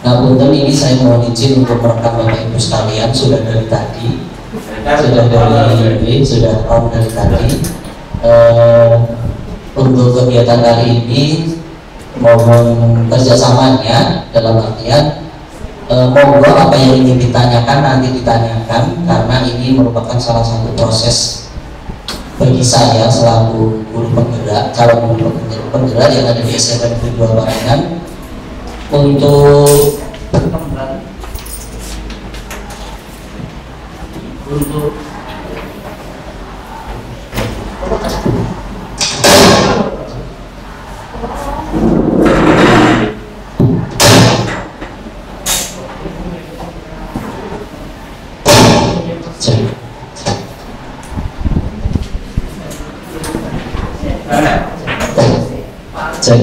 Nah, punten ini saya mohon izin untuk merekam Bapak Ibu sekalian, sudah dari tadi, sudah on dari tadi. Untuk kegiatan kali ini mohon kerjasamanya, dalam artian monggo apa yang ingin ditanyakan nanti ditanyakan, karena ini merupakan salah satu proses bagi saya selaku guru penggerak, calon guru penggerak yang ada di SMP Negeri 2 Barangan untuk berkembang, untuk cek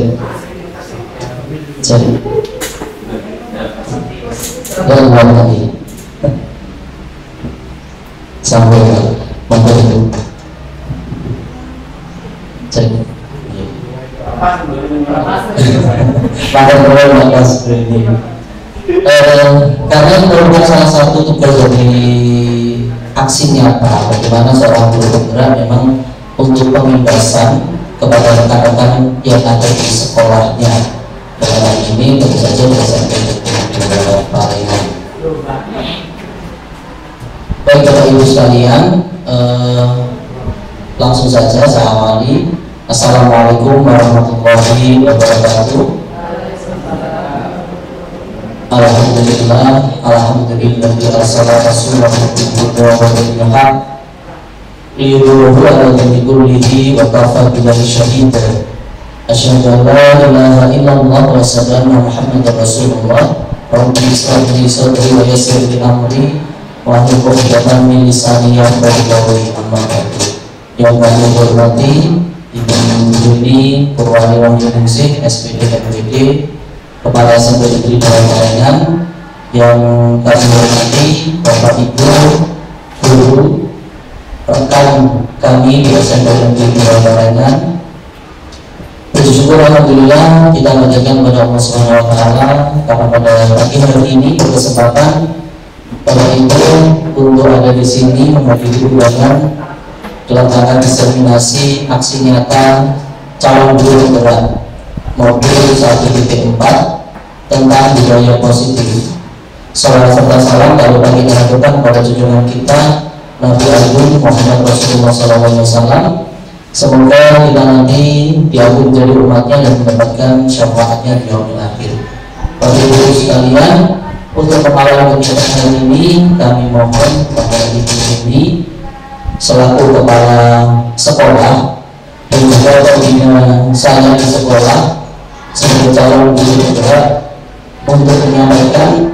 dan ulang lagi sampai membantu cek karena merupakan salah satu tugas dari aksi nyata bagaimana seorang guru penggerak memang untuk pembebasan kepada rekan-rekan yang ada di sekolahnya. Dalam ini tentu saja SMP Barangan. Baik Bapak Ibu sekalian, langsung saja saya awali. Assalamualaikum warahmatullahi wabarakatuh. Alhamdulillah, alhamdulillah, assalatu wassalamu ala rasulillah. Liruhu ala kullihi wa kafa billahi syahida. Asyhadu an la ilaha illallah wa sallallahu Muhammadar Rasulullah. Rabbi ishrah li sadri wa yassir li amri wa hlul 'uqdatam min lisani yafqahu qawli. Amma ba'du. Yang kami hormati Ibu Yuni Purwani Wahyuningsih, SPD MWD, Kepala SMP Negeri 2 Barangan. Yang kami hormati Bapak Ibu guru rekan kami di SMP Negeri 2 Barangan. Bersyukur alhamdulillah kita menjaga kepada Allah Subhanahu wa taala karena pada pagi hari ini berkesempatan Bapak Ibu untuk ada di sini menghadiri undangan dalam rangka diseminasi aksi nyata calon guru penggerak modul 1.4 tentang budaya positif. Salam serta salam kalau kami lakukan pada junjungan kita Nabi Agung Muhammad Rasulullah SAW. Semoga kita nanti diampuni menjadi umatnya dan mendapatkan syafaatnya di yaumil akhir. Bapak Ibu sekalian, untuk kepala kegiatan hari ini kami mohon kepada Ibu ini selaku kepala sekolah dan juga pembina saya di sekolah sebagai calon guru penggerak untuk menyampaikan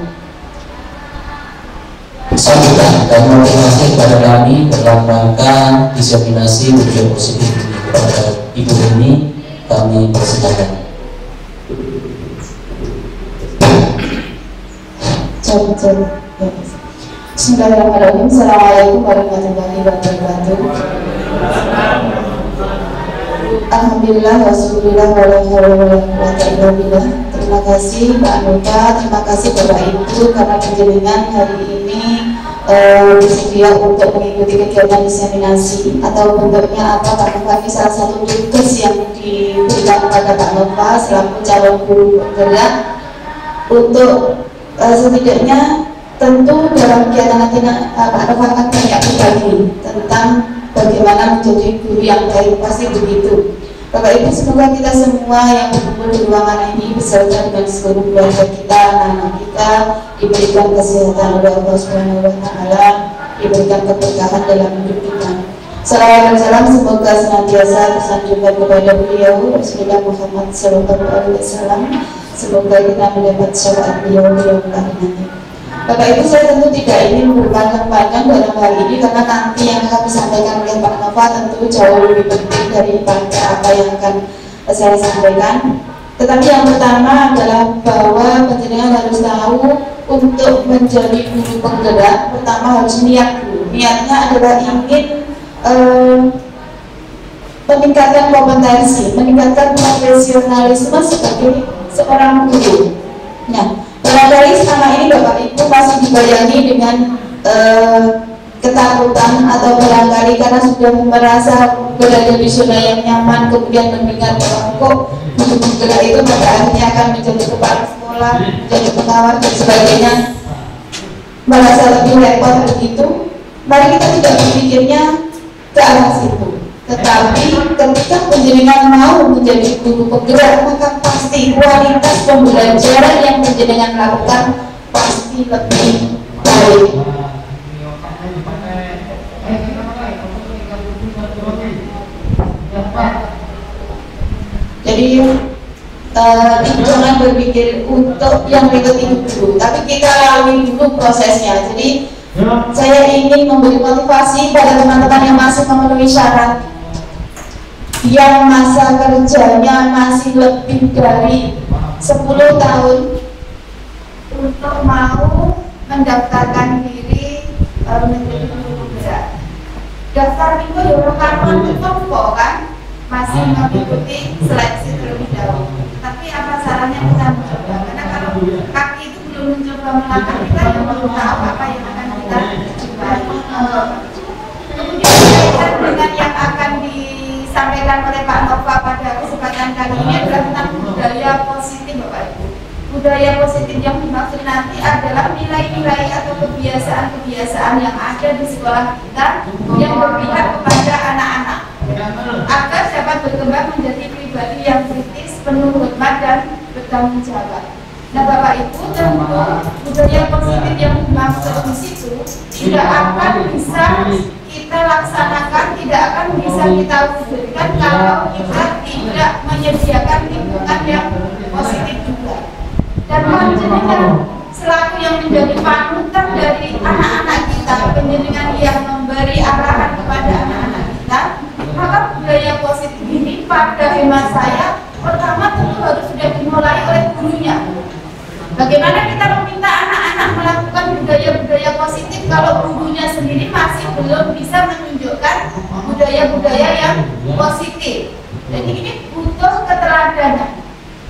sambutan dan motivasi kepada kami dalam rangka diseminasi budaya positif ini. Kepada Ibu ini kami persilakan. Bismillahirrahmanirrahim. Assalamualaikum warahmatullahi wabarakatuh. Alhamdulillah wassallallahu ala wabarakatuh. Terima kasih Pak Anota, terima kasih Bapak Ibu karena penjelasan hari ini bersedia untuk mengikuti kegiatan diseminasi atau bentuknya apa Pak Nova. Ini salah satu tugas yang diberikan kepada Pak Nova selaku calon guru penggerak untuk setidaknya tentu dalam kegiatan nanti Pak Nova akan banyak berbagi tentang bagaimana menjadi guru yang baik, pasti begitu. Bapak Ibu, semoga kita semua yang berkumpul di ruangan ini beserta dengan seluruh keluarga kita, anak-anak kita diberikan kesehatan oleh Allah Subhanahu wa taala, diberikan keberkahan dalam hidup kita. Salawat dan salam semoga senantiasa tersanjungkan kepada beliau Rasulullah Muhammad SAW. Semoga kita mendapat syafaat beliau nanti. Bapak Ibu, saya tentu tidak ingin berpanjang-panjang dalam hal ini karena nanti yang akan disampaikan oleh Pak Nova tentu jauh lebih penting daripada apa yang akan saya sampaikan. Tetapi yang pertama adalah bahwa penjenengan harus tahu untuk menjadi guru penggerak pertama harus niat dulu. Niatnya adalah ingin meningkatkan kompetensi, meningkatkan profesionalisme sebagai seorang guru. Nah, barangkali dibayangi dengan ketakutan atau barangkali karena sudah merasa berada di zona yang nyaman, kemudian mendengar bahwa kok bergerak itu pada akhirnya akan menjadi kepala sekolah, menjadi pengawas dan sebagainya, merasa lebih repot begitu. Mari kita tidak berpikirnya ke arah situ, tetapi ketika penjenengan mau menjadi guru penggerak, maka pasti kualitas pembelajaran yang penjenengan lakukan pasti lebih baik. Jadi jangan berpikir untuk yang berikut ini dulu, tapi kita lalui dulu prosesnya. Jadi saya ingin memberi motivasi pada teman-teman yang masih memenuhi syarat, yang masa kerjanya masih lebih dari 10 tahun, untuk mau mendaftarkan diri menjadi guru penggerak. Daftar itu ya orang itu kan masih mengikuti seleksi terlebih dahulu. Tapi apa salahnya kita mencoba? Karena kalau kaki itu belum mencoba melangkah, kita yang belum tahu apa yang akan kita coba. Kemudian kaitan dengan yang akan disampaikan oleh Pak Nova pada kesempatan kali ini adalah tentang budaya positif, Bapak Ibu. Budaya positif yang dimaksud nanti adalah nilai-nilai atau kebiasaan-kebiasaan yang ada di sekolah kita yang berpihak kepada anak-anak, agar dapat berkembang menjadi pribadi yang kritis, penuh hormat dan bertanggung jawab. Nah, Bapak Ibu, tentu budaya positif yang dimaksud di situ tidak akan bisa kita laksanakan, tidak akan bisa kita wujudkan kalau kita tidak menyediakan lingkungan yang positif juga. Dan panjenengan selaku yang menjadi panutan dari anak-anak kita, panjenengan yang memberi arahan kepada anak-anak kita, maka budaya positif ini pada hemat saya pertama tentu harus sudah dimulai oleh gurunya. Bagaimana kita meminta anak-anak melakukan budaya-budaya positif kalau gurunya sendiri masih belum bisa menunjukkan budaya-budaya yang positif. Jadi ini butuh keteladanan.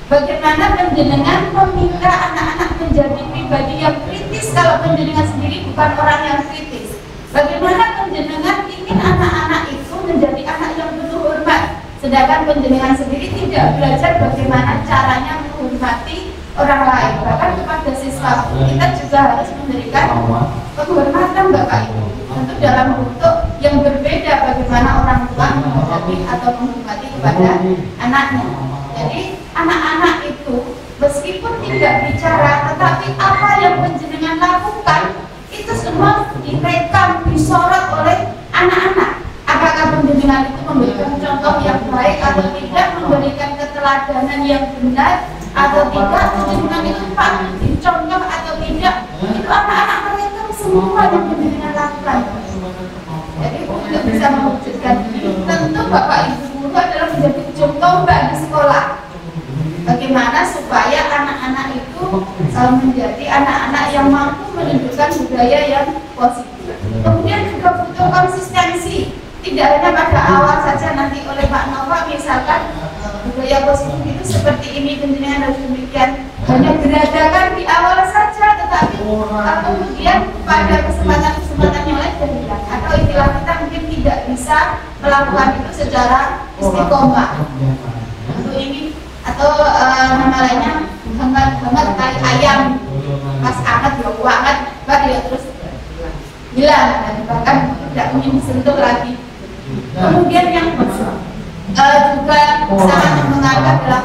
Bagaimana penjenengan meminta anak-anak menjadi pribadi yang kritis kalau penjenengan sendiri bukan orang yang kritis? Bagaimana penjenengan ingin anak-anak itu menjadi anak yang penuh hormat, sedangkan penjenengan sendiri tidak belajar bagaimana caranya menghormati orang lain? Bahkan kepada siswa kita juga harus memberikan penghormatan, Bapak Ibu, tentu dalam bentuk yang berbeda bagaimana orang tua menghadapi atau menghormati kepada anaknya. Jadi anak-anak itu meskipun tidak bicara, tetapi apa yang penjenengan lakukan itu semua direkam, disorot oleh anak-anak. Apakah penjenengan itu memberikan contoh yang baik atau tidak, memberikan keteladanan yang benar atau tidak, penjenengan itu patut dicontoh atau tidak, itu anak-anak mereka semua yang penjenengan lakukan. Jadi untuk bisa mewujudkan ini, tentu Bapak Ibu guru adalah menjadi ujung tombak di sekolah. Bagaimana supaya anak-anak itu menjadi anak-anak yang mampu menunjukkan budaya yang positif. Kemudian juga butuh konsistensi. Tidak hanya pada awal saja nanti oleh Pak Nova misalkan budaya positif itu seperti ini, penjenengan harus demikian. Hanya beradakan di awal saja, tetapi kemudian pada kesempatan-kesempatan yang lain sudah hilang. Atau istilah kita mungkin tidak bisa melakukan itu secara istiqomah. Untuk ini atau nama lainnya hangat kali ayam pas anget ya banget ya terus hilang dan bahkan tidak ingin disentuh lagi. Kemudian yang juga sangat menganggap adalah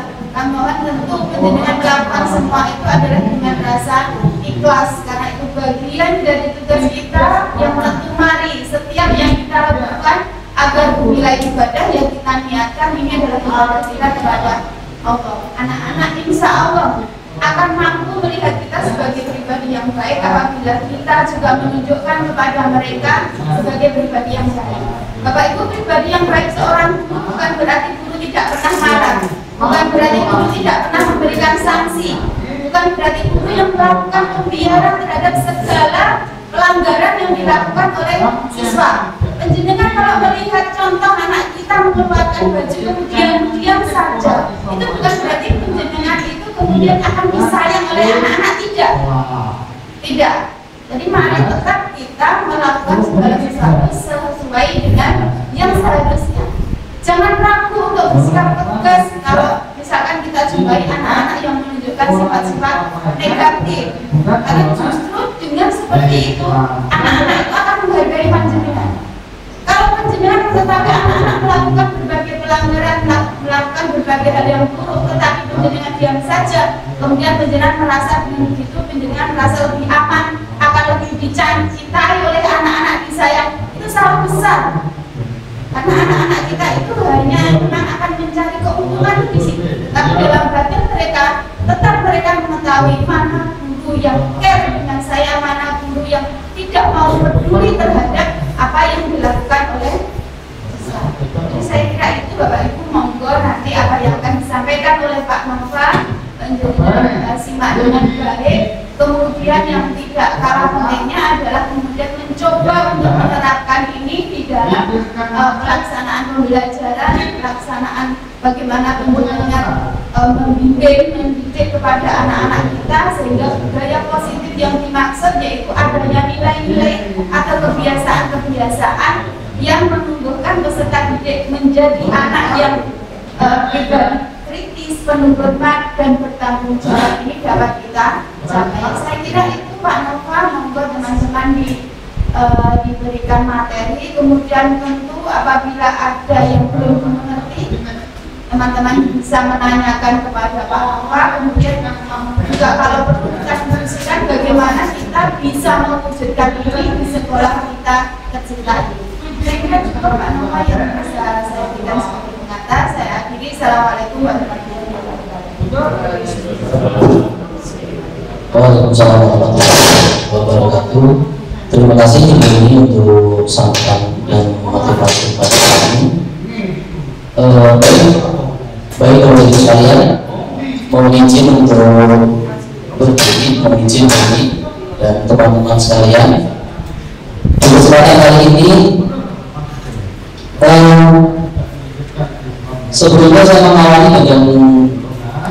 mohon tentu penjenengan melakukan semua itu adalah dengan rasa ikhlas, karena itu bagian dari tugas kita yang tentu mari setiap yang kita lakukan agar nilai ibadah yang kita niatkan ini adalah ibadah kita kepada Allah. Anak-anak insya Allah akan mampu melihat kita sebagai pribadi yang baik apabila kita juga menunjukkan kepada mereka sebagai pribadi yang baik. Bapak Ibu, pribadi yang baik seorang guru bukan berarti guru tidak pernah marah, bukan berarti guru tidak pernah memberikan sanksi, bukan berarti guru yang melakukan pembiaran terhadap segala pelanggaran yang dilakukan oleh siswa. Penjenengan kalau melihat contoh anak kita mengeluarkan baju kemudian diam saja, itu bukan berarti penjenengan itu kemudian akan disayang oleh anak-anak, tidak. Jadi mari tetap kita melakukan segala sesuatu sesuai dengan yang seharusnya. Jangan ragu untuk bersikap tegas kalau misalkan kita jumpai anak-anak yang menunjukkan sifat-sifat negatif. Karena justru dengan seperti itu anak-anak itu akan menghargai panjenengan. Kalau panjenengan mengetahui anak-anak melakukan berbagai pelanggaran, melakukan berbagai hal yang buruk, tetapi panjenengan diam saja, kemudian panjenengan merasa dengan begitu panjenengan merasa lebih aman, akan lebih dicintai oleh anak-anak disayang, itu salah besar. Karena anak-anak kita itu hanya memang akan mencari keuntungan di situ, tapi dalam batin mereka tetap mereka mengetahui mana guru yang care dengan saya, mana guru yang tidak mau peduli terhadap apa yang dilakukan oleh siswa. Jadi saya kira itu Bapak Ibu, monggo nanti apa yang akan disampaikan oleh Pak Nova menjadi simak dengan baik. Kemudian yang tidak kalah pentingnya adalah kemudian mencoba untuk menerapkan ini di dalam pelaksanaan pembelajaran, pelaksanaan bagaimana pembelajaran membimbing, mendidik kepada anak-anak kita, sehingga budaya positif yang dimaksud yaitu adanya nilai-nilai atau kebiasaan-kebiasaan yang menumbuhkan peserta didik menjadi anak yang bebas, kritis, penuh hormat dan bertanggung jawab, ini dapat kita capai. Saya kira itu Pak Nova, monggo teman-teman diberikan materi. Kemudian tentu apabila ada yang belum mengerti, teman-teman bisa menanyakan kepada Pak Nova. Kemudian juga kalau perlu kita diskusikan bagaimana kita bisa mewujudkan ini di sekolah kita tercinta ini. Saya kira cukup Pak Nova yang bisa saya berikan sebagai pengantar. Saya akhiri. Assalamualaikum warahmatullahi wabarakatuh. Waalaikumsalam warahmatullahi wabarakatuh. Terima kasih Ibu ini untuk sambutan dan motivasi pada kami. Baik Bapak Ibu sekalian, mohon izin untuk berdiri, mohon izin bagi dan teman-teman sekalian. Di kesempatan kali ini, sebelumnya saya mengawali dengan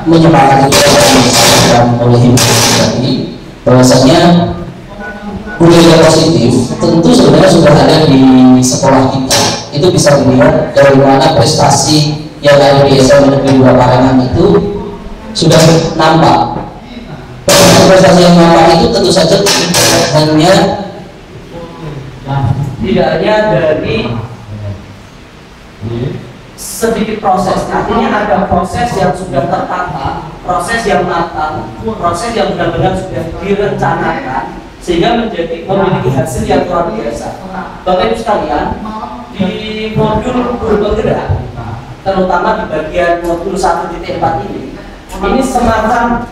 menyepakati yang oleh Ibu tadi, bahwasanya budaya positif tentu sebenarnya sudah ada di sekolah kita. Itu bisa dilihat dari mana prestasi yang ada di SMA Negeri 2 Parangan itu sudah nampak. Prestasi yang nampak itu tentu saja tidak hanya dari sedikit proses, artinya ada proses yang sudah tertata, proses yang matang, proses yang benar-benar sudah direncanakan sehingga memiliki hasil yang luar biasa. Bapak Ibu sekalian, di modul guru penggerak, terutama di bagian modul 1.4 ini semacam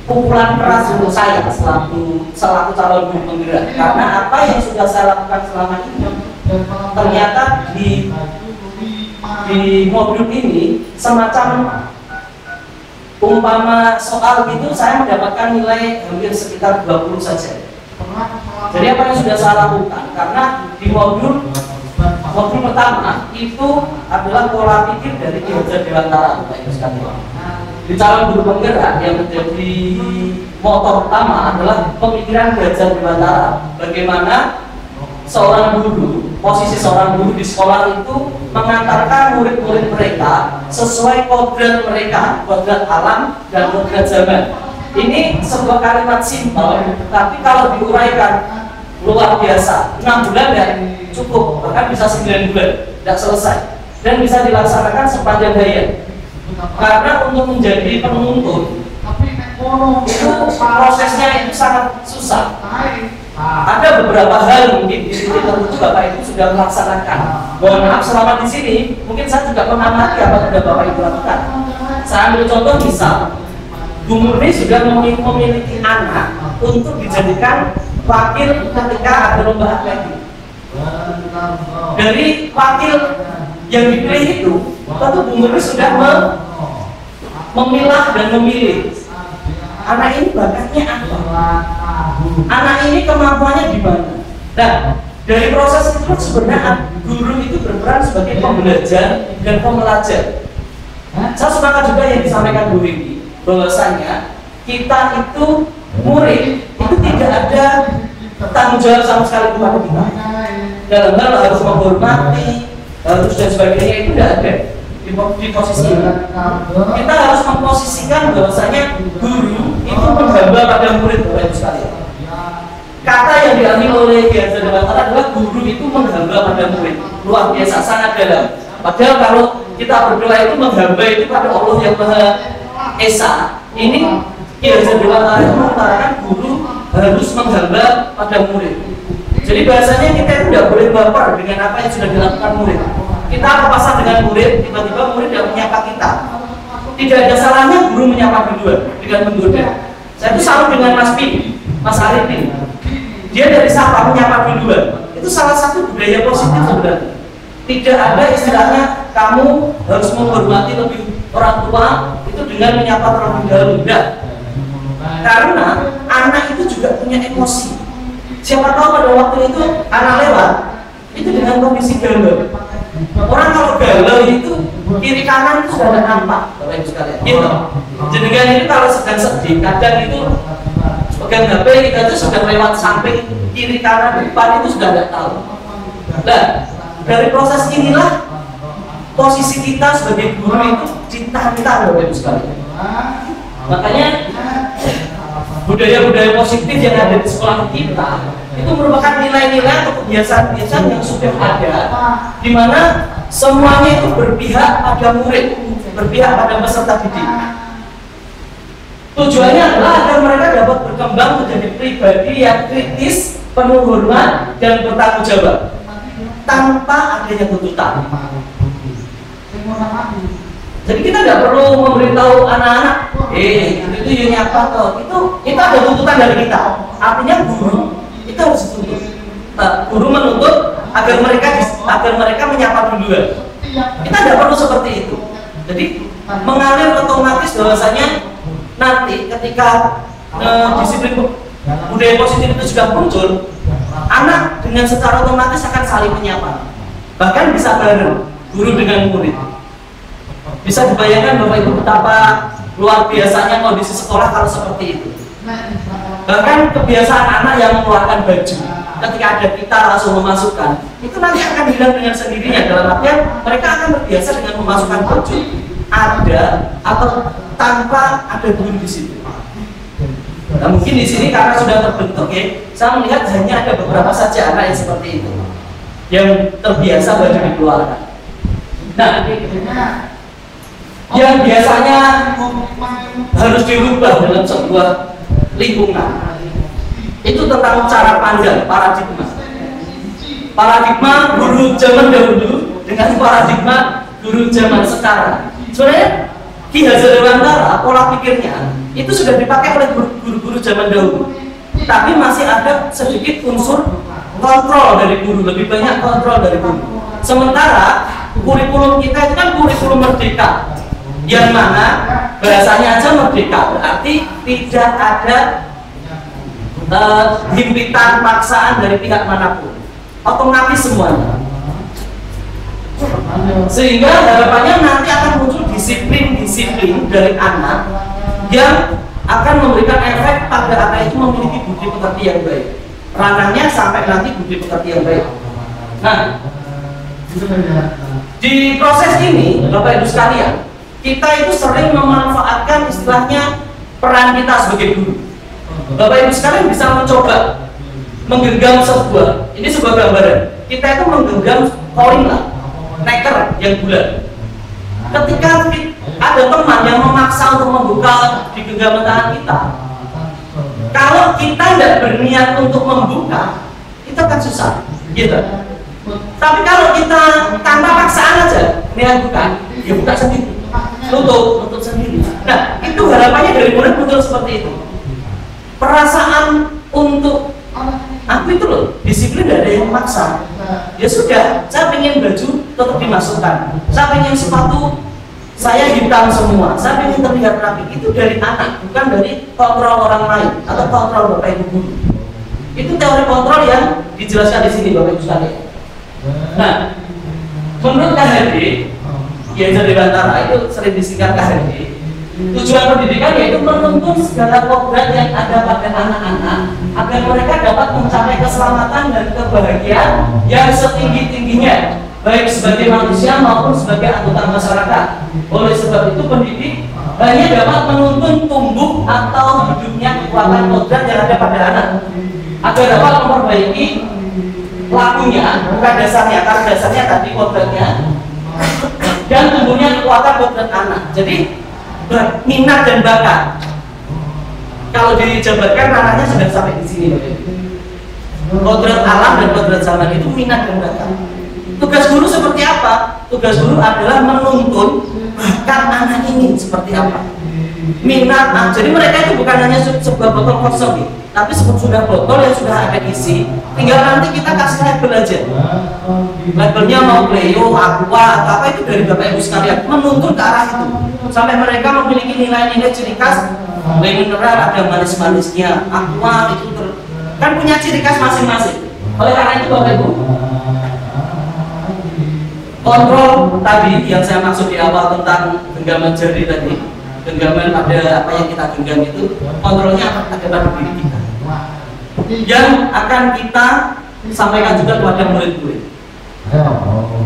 pukulan keras untuk saya selaku calon guru penggerak, karena apa yang sudah saya lakukan selama ini ternyata di modul ini semacam umpama soal itu saya mendapatkan nilai hampir sekitar 20 saja. Jadi apa yang sudah saya lakukan? Karena di modul pertama itu adalah pola pikir dari Ki Hajar Dewantara. Di calon guru penggerak yang menjadi motor utama adalah pemikiran Ki Hajar Dewantara. Bagaimana seorang guru, posisi seorang guru di sekolah itu mengantarkan murid-murid mereka sesuai kodrat mereka, kodrat alam dan kodrat zaman. Ini sebuah kalimat simpel, tapi kalau diuraikan luar biasa. 6 bulan ya cukup, bahkan bisa 9 bulan tidak selesai, dan bisa dilaksanakan sepanjang hayat. Karena untuk menjadi penuntut itu prosesnya itu sangat susah. Ada beberapa hal mungkin di titik tertentu Bapak Ibu sudah melaksanakan. Mohon maaf selama di sini mungkin saya juga mengamati apa yang sudah Bapak Ibu lakukan. Saya ambil contoh misal, Bu Murni sudah memiliki anak untuk dijadikan wakil ketika ada lomba atletik. Dari wakil yang dipilih itu, tentu Bu Murni sudah memilah dan memilih anak ini bakatnya apa, anak ini kemampuannya di mana. Nah, dari proses itu sebenarnya guru itu berperan sebagai pembelajar dan pembelajar. Saya sepakat juga yang disampaikan Bu Windy, bahwasanya kita itu murid itu itu tidak ada tanggung jawab sama sekali kepada kita. Dalam hal harus menghormati, harus dan sebagainya itu tidak ada di posisi ini. Kita harus memposisikan bahwasanya guru itu menghamba pada murid Bapak Ibu sekalian. Kata yang diambil oleh Kiai Haji adalah guru itu menghamba pada murid. Luar biasa, sangat dalam. Padahal kalau kita berdoa itu menghamba itu pada Allah yang Maha Esa. Ini Kiai Haji mengatakan guru harus menghamba pada murid. Jadi bahasanya kita itu tidak boleh baper dengan apa yang sudah dilakukan murid. Kita papasan dengan murid, tiba-tiba murid tidak menyapa kita. Tidak ada salahnya guru menyapa duluan dengan menggoda. Saya itu selalu dengan Mas Arifin. Dia dari sapa menyapa duluan. Itu salah satu budaya positif sebenarnya. Tidak ada istilahnya kamu harus menghormati lebih orang tua itu dengan menyapa terlebih dahulu. Tidak. Karena anak itu juga punya emosi. Siapa tahu pada waktu itu anak lewat itu dengan kondisi galau. Orang kalau galau itu kiri kanan itu sudah ada nampak, Bapak Ibu sekalian. Gitu. Jadi itu kalau sedang sedih, kadang itu pegang HP kita itu sudah lewat samping kiri kanan depan itu sudah tidak tahu. Nah, dari proses inilah posisi kita sebagai guru itu ditantang, Bapak Ibu sekalian. Makanya budaya-budaya positif yang ada di sekolah kita itu merupakan nilai-nilai atau kebiasaan-kebiasaan yang sudah ada, di mana semuanya itu berpihak pada murid, berpihak pada peserta didik. Tujuannya adalah agar mereka dapat berkembang menjadi pribadi yang kritis, penuh hormat, dan bertanggung jawab tanpa adanya tuntutan. Jadi kita nggak perlu memberitahu anak-anak, itu apa toh? Itu ada tuntutan dari kita. Artinya guru itu harus dituntut. Guru menuntut agar mereka menyapa duluan. Kita nggak perlu seperti itu. Jadi mengalir otomatis bahwasanya nanti ketika disiplin budaya positif itu sudah muncul, anak dengan secara otomatis akan saling menyapa. Bahkan bisa bareng guru dengan murid. Bisa dibayangkan Bapak Ibu betapa luar biasanya kondisi sekolah kalau seperti itu. Bahkan kebiasaan anak yang mengeluarkan baju ketika ada kita langsung memasukkan, itu nanti akan hilang dengan sendirinya. Dalam artian mereka akan terbiasa dengan memasukkan baju ada atau tanpa ada guru di situ. Nah, mungkin di sini karena sudah terbentuk ya, saya melihat hanya ada beberapa saja anak yang seperti itu yang terbiasa baju dikeluarkan. Nah, yang biasanya harus dirubah dalam sebuah lingkungan itu tentang cara pandang, paradigma guru zaman dahulu dengan paradigma guru zaman sekarang. Sebenarnya Ki Hajar Dewantara pola pikirnya itu sudah dipakai oleh guru-guru zaman dahulu, tapi masih ada sedikit unsur kontrol dari guru, lebih banyak kontrol dari guru. Sementara kurikulum kita itu kan kurikulum merdeka, yang mana bahasanya aja merdeka, berarti tidak ada himpitan paksaan dari pihak manapun, otomatis semuanya. Sehingga harapannya nanti akan muncul disiplin dari anak yang akan memberikan efek pada anak itu memiliki budi pekerti yang baik. Ranahnya sampai nanti budi pekerti yang baik. Nah, di proses ini Bapak Ibu sekalian, kita itu sering memanfaatkan istilahnya peran kita sebagai guru. Bapak Ibu sekalian bisa mencoba menggenggam ini sebuah gambaran. Kita itu menggenggam koin lah, neker yang bulat. Ketika ada teman yang memaksa untuk membuka di genggaman tangan kita, kalau kita tidak berniat untuk membuka, itu akan susah, gitu. Tapi kalau kita tanpa paksaan aja niat buka, ya buka sendiri, tutup sendiri. Nah, itu harapannya dari murid muncul seperti itu. Perasaan untuk aku itu loh, disiplin tidak ada yang memaksa. Ya sudah, saya pengen baju tetap dimasukkan, saya pengen sepatu saya hitam semua, saya pengen terlihat rapi. Itu dari anak, bukan dari kontrol orang lain atau kontrol Bapak Ibu guru. Itu teori kontrol yang dijelaskan di sini Bapak Ibu sekalian. Nah, menurut KHD, Ki Hajar Dewantara itu sering disingkat KHD. Tujuan pendidikan yaitu menuntun segala kodrat yang ada pada anak-anak agar mereka dapat mencapai keselamatan dan kebahagiaan yang setinggi-tingginya, baik sebagai manusia maupun sebagai anggota masyarakat. Oleh sebab itu pendidik hanya dapat menuntun tumbuh atau hidupnya kekuatan kodrat yang ada pada anak, agar dapat memperbaiki lakunya, bukan dasarnya, karena dasarnya tadi kodratnya, dan tumbuhnya kekuatan kodrat anak. Jadi minat dan bakat. Kalau dijabarkan ranahnya sudah sampai di sini. Kodrat alam dan kodrat zaman itu minat dan bakat. Tugas guru seperti apa? Tugas guru adalah menuntun bakat anak ini seperti apa. Minat, jadi mereka itu bukan hanya sebuah botol kosong, tapi sudah botol yang sudah ada isi. Tinggal nanti kita kasih label aja. Labelnya mau Cleo, Aqua, atau apa itu dari Bapak Ibu sekalian. Menuntun ke arah itu sampai mereka memiliki nilai-nilai ciri khas. Mineral ada manis-manisnya, Aqua itu kan punya ciri khas masing-masing. Oleh karena itu Bapak Ibu, kontrol tadi yang saya maksud di awal tentang genggaman jari tadi, genggaman pada apa yang kita genggam itu, kontrolnya ada pada diri kita yang akan kita sampaikan juga kepada murid-murid.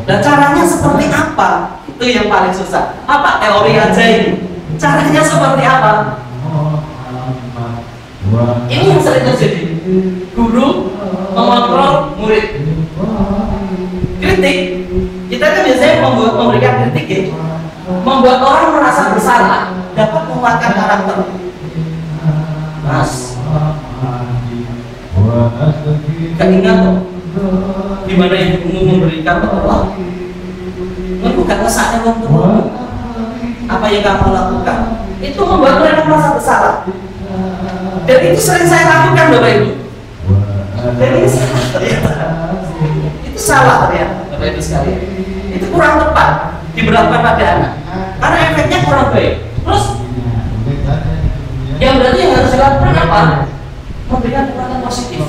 Dan caranya seperti apa? Itu yang paling susah. Apa teori aja ini? Caranya seperti apa? Ini yang sering terjadi. Guru mengontrol murid. Kritik. Kita kan biasanya memberikan kritik ya. Membuat orang merasa bersalah, dapat menguatkan karakter. Mas, gak ingat kok gimana ibumu memberikan Allah. Kamu gak ngesaknya waktu apa yang kamu lakukan. Itu membuat mereka merasa bersalah. Dan itu sering saya lakukan Bapak Ibu. Dan ini salah ternyata. Itu salah ternyata Bapak Ibu sekalian. Itu kurang tepat diberlakukan pada anak. Karena efeknya kurang baik. Terus yang berarti yang harus dilakukan apa? Memberikan kekuatan positif.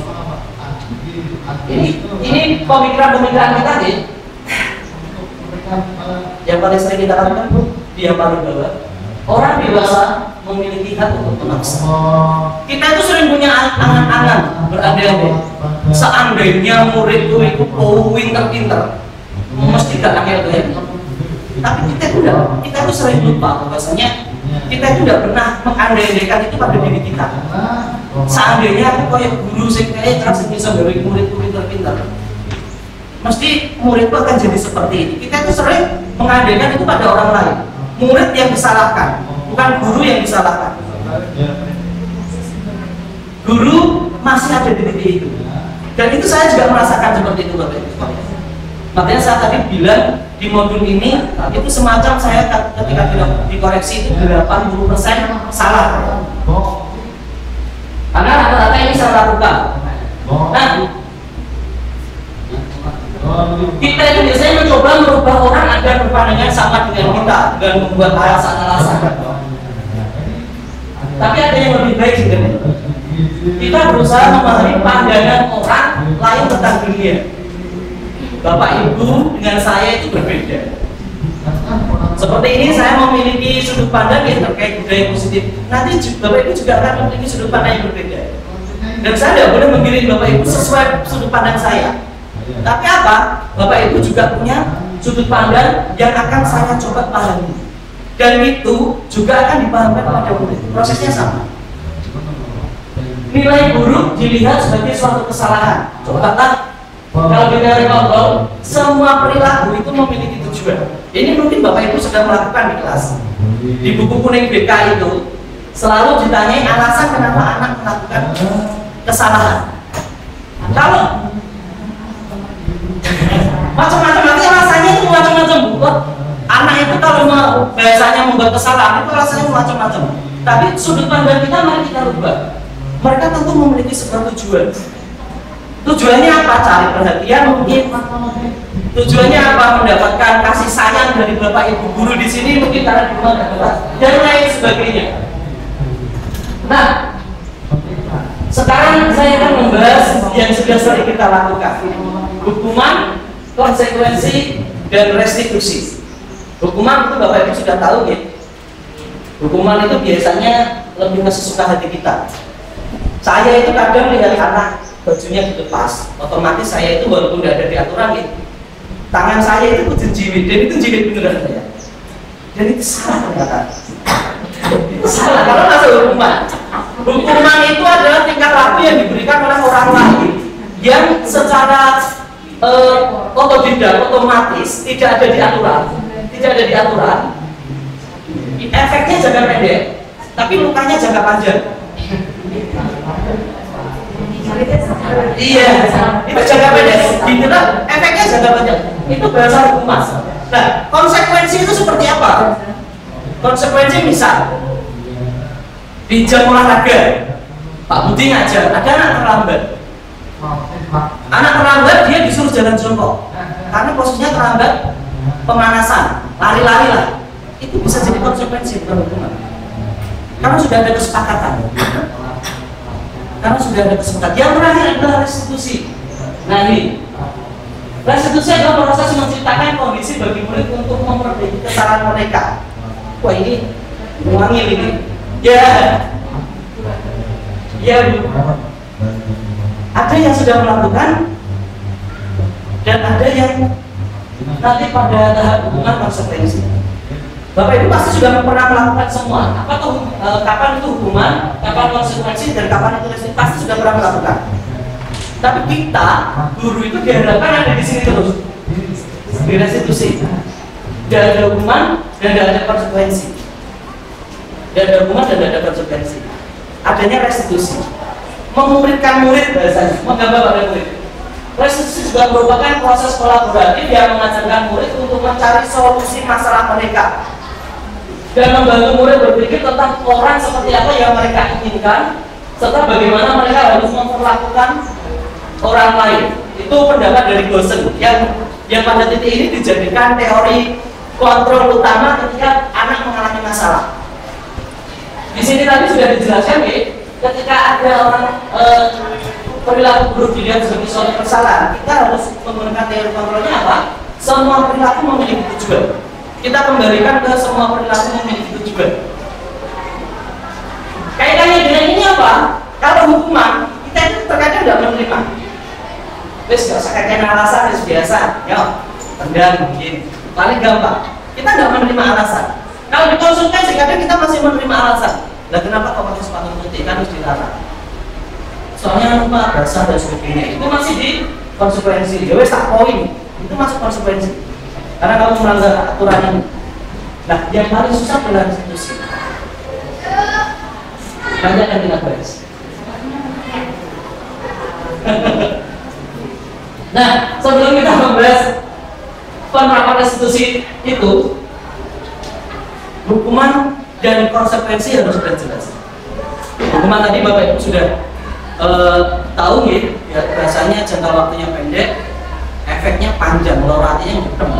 Ini pemikiran-pemikiran kita nih. Yang paling sering kita lakukan dia paling bawah. Orang dewasa memiliki hak untuk memaksa. Kita itu sering punya angan-angan berandai-andai. Seandainya muridku itu pinter-pinter, mesti gak angel kayak. Tapi kita itu sering lupa bahwasanya kita itu tidak pernah mengandai-andaikan itu pada diri kita. Seandainya aku kayak guru sing kayak terus bisa gawe muridku pinter-pinter, mesti muridku akan jadi seperti ini. Kita itu sering mengandaikan itu pada orang lain. Murid yang disalahkan, bukan guru yang disalahkan. Guru masih ada di titik itu. Dan itu saya juga merasakan seperti itu Bapak Ibu. Makanya saya tadi bilang di modul ini itu semacam saya ketika dikoreksi itu 80% salah. Karena rata-rata ini saya lakukan. Nah, kita itu biasanya mencoba merubah orang agar berpandangan sama dengan kita dan membuat alasan-alasan. Tapi ada yang lebih baik sebenarnya. Kita berusaha memahami pandangan orang lain tentang dunia. Bapak Ibu dengan saya itu berbeda. Seperti ini saya memiliki sudut pandang yang terkait budaya positif. Nanti Bapak Ibu juga akan memiliki sudut pandang yang berbeda. Dan saya tidak boleh menggiring Bapak Ibu sesuai sudut pandang saya. Tapi apa? Bapak Ibu juga punya sudut pandang yang akan saya coba pahami. Dan itu juga akan dipahami pada murid. Prosesnya sama. Nilai buruk dilihat sebagai suatu kesalahan. Coba kalau kita kontrol, semua perilaku itu memiliki tujuan. Ini mungkin Bapak Ibu sudah melakukan di kelas. Di buku kuning BK itu selalu ditanyai alasan kenapa anak melakukan kesalahan. Kalau macam-macam nanti alasannya itu macam-macam. Anak itu kalau biasanya membuat kesalahan itu alasannya macam-macam. Tapi sudut pandang kita mari kita rubah. Mereka tentu memiliki sebuah tujuan. Tujuannya apa? Cari perhatian mungkin. Tujuannya apa? Mendapatkan kasih sayang dari Bapak Ibu guru di sini mungkin karena di rumah dapat dan lain sebagainya. Nah, sekarang saya akan membahas yang sudah sering kita lakukan. Hukuman, konsekuensi, dan restitusi. Hukuman itu Bapak Ibu sudah tahu ya. Hukuman itu biasanya lebih ke sesuka hati kita. Saya itu kadang lihat anak bajunya dilepas, otomatis saya itu walaupun tidak ada di aturan gitu, tangan saya itu terjepit, dan itu jepit beneran saya. Dan itu salah ternyata. Itu salah karena masuk hukuman. Hukuman itu adalah tingkah laku yang diberikan oleh orang lain yang secara otodidak, otomatis tidak ada di aturan, efeknya jangka pendek, tapi lukanya jangka panjang. Iya, itu jangka pendek, dinilai efeknya jangka panjang. Itu bahasa hukuman. Nah, konsekuensi itu seperti apa? Konsekuensi misal di jam olahraga, Pak Budi ngajar, ada anak terlambat. Anak terlambat dia disuruh jalan jongkok karena posisinya terlambat, pemanasan, lari-lari lah. Itu bisa jadi konsekuensi bukan hukuman. Karena sudah ada kesepakatan. Yang terakhir adalah restitusi. Nah ini, restitusi adalah proses menciptakan kondisi bagi murid untuk memperbaiki kesalahan mereka. Wah ini mengangil ini. Ya Bu. Ada yang sudah melakukan dan ada yang nanti pada tahap hukuman konsekuensi. Bapak Ibu pasti sudah pernah melakukan semua. Kapan itu hukuman, kapan konsekuensi, dan kapan itu restitusi, pasti sudah pernah melakukan. Tapi kita, guru itu diharapkan ada di sini terus, di restitusi. Tidak ada hukuman dan tidak ada konsekuensi. Adanya restitusi. Memuridkan murid bahasanya, menggambar pada murid. Restitusi juga merupakan proses kolaboratif yang mengajarkan murid untuk mencari solusi masalah mereka dan membantu murid berpikir tentang orang seperti apa yang mereka inginkan serta bagaimana mereka harus memperlakukan orang lain. Itu pendapat dari Gosen yang pada titik ini dijadikan teori kontrol utama ketika anak mengalami masalah. Di sini tadi sudah dijelaskan ya, ketika ada orang perilaku buruk dilihat sebagai suatu kesalahan, kita harus menggunakan teori kontrolnya apa? Semua perilaku memiliki tujuan. Kita kembalikan ke semua perilaku memiliki tujuan. Kaitannya dengan ini apa? Kalau hukuman, kita itu terkadang tidak menerima. Terus nggak usah kakek alasan, biasa. Yo, tendang mungkin. Paling gampang. Kita tidak menerima alasan. Kalau dikonsultasi, kadang kita masih menerima alasan. Nah, kenapa kau pakai sepatu putih? Kan harus dilarang. Soalnya lupa basah dan sebagainya. Itu masih di konsekuensi. Ya wes tak poin. Itu masuk konsekuensi. Karena kamu melanggar aturan ini. Nah, yang paling susah adalah restitusi. Banyak yang tidak beres. Nah, sebelum kita membahas penerapan restitusi itu, hukuman dan konsekuensi harus sudah jelas. Hukuman tadi Bapak Ibu sudah tahu ya, rasanya jangka waktunya pendek, efeknya panjang, loratinya hitam.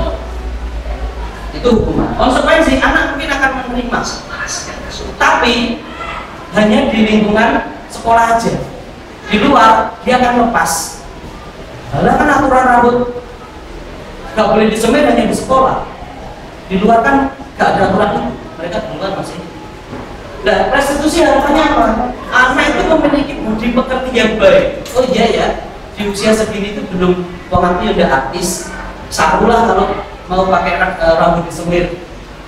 Itu hukuman. Konsekuensi anak mungkin akan menerima, tapi hanya di lingkungan sekolah aja. Di luar dia akan lepas. Karena kan aturan rambut nggak boleh disemir hanya di sekolah. Di luar kan nggak ada aturan itu. Mereka di luar masih. Nah, restitusi harapannya apa? Anak itu memiliki budi pekerti yang baik. Oh iya ya, di usia segini itu belum pengerti udah artis. Sarulah kalau mau pakai rambut disemir.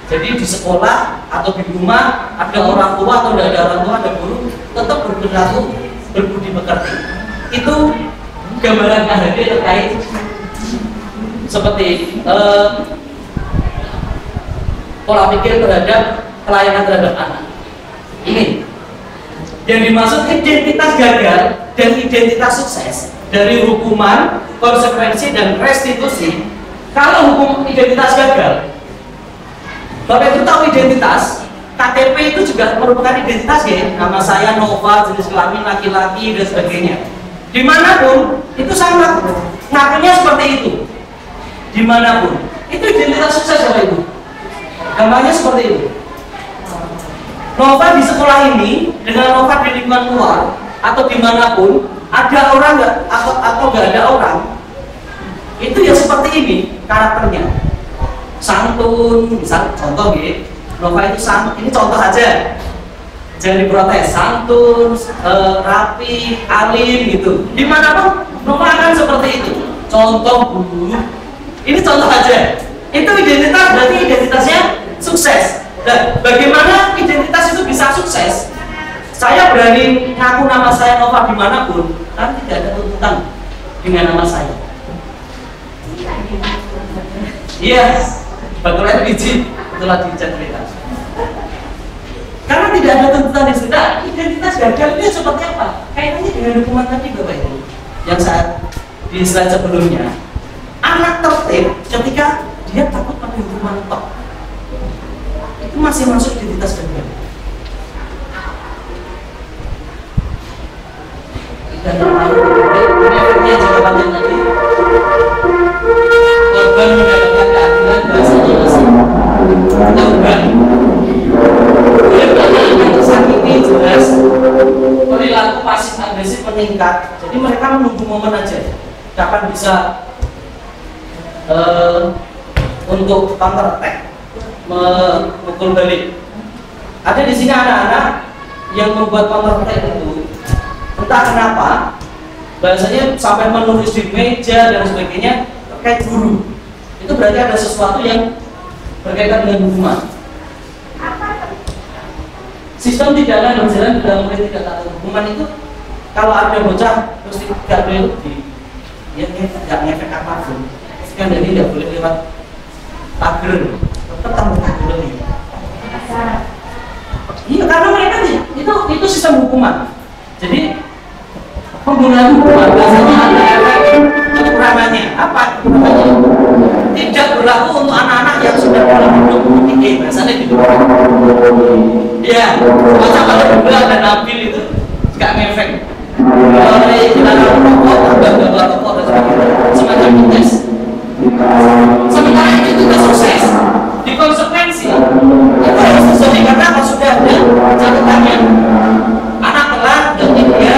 Jadi di sekolah atau di rumah ada orang tua atau tidak ada orang tua, ada guru, tetap berperilaku berbudi pekerti. Itu gambaran KHD terkait seperti pola pikir terhadap pelayanan terhadap anak. Ini yang dimaksud identitas gagal dan identitas sukses dari hukuman, konsekuensi, dan restitusi. Kalau hukum identitas gagal, Bapak Ibu tahu identitas, KTP itu juga merupakan identitas ya. Nama saya Nova, jenis kelamin laki-laki dan sebagainya. Dimanapun itu sama, ngakunya seperti itu. Dimanapun itu identitas sukses Bapak Ibu. Gambarnya seperti itu. Nova di sekolah ini dengan Nova di lingkungan luar atau dimanapun ada orang nggak atau nggak ada orang, itu ya seperti ini karakternya. Santun, misal contoh gitu. Nova itu santun, ini contoh aja. jangan diprotes, santun, rapi, alim gitu. Dimanapun nomor akan seperti itu. Contoh guru, ini contoh aja. Itu identitas, berarti identitasnya sukses. Dan bagaimana identitas itu bisa sukses? Saya berani ngaku nama saya Nova dimanapun, kan tidak ada tuntutan dengan nama saya. Iya, bakalan biji, itulah dicat kita. Karena tidak ada tuntutan yang sudah, identitas gagal itu seperti apa? Kaitannya dengan hukuman tadi Bapak Ibu. Yang saat di slide sebelumnya, anak tertib ketika dia takut pada hukuman tok, itu masih masuk identitas gagal. Dan efeknya jangka panjang tadi, korban mendapatkan keadilan bahasanya masih korban. Saat ini jelas perilaku pasif agresif meningkat, jadi mereka menunggu momen aja kapan bisa untuk counter attack, memukul balik. Ada di sini anak-anak yang membuat counter attack itu entah kenapa bahasanya sampai menulis di meja dan sebagainya terkait guru. Itu berarti ada sesuatu yang berkaitan dengan hukuman. Sistem tidak akan berjalan bila murid tidak tahu hukuman itu. Kalau ada bocah terus tidak boleh lebih, ya tidak ngefek apapun. Kan jadi tidak boleh lewat pagar, tetap tambah lebih. Iya, karena mereka itu sistem hukuman. Jadi penggunaan hukuman biasanya ada efek kekurangannya. Apa kekurangannya? Tidak berlaku untuk anak-anak yang sudah mulai hidup tinggi, biasanya gitu. Iya, masa kalau juga ada nabil itu nggak ngefek. Kalau dilarang rokok, tambah rokok dan sebagainya, semacam tes. Sementara itu tidak sukses. Di konsekuensi itu harus sesuai karena kalau sudah ada catatannya. Anak telat dan dia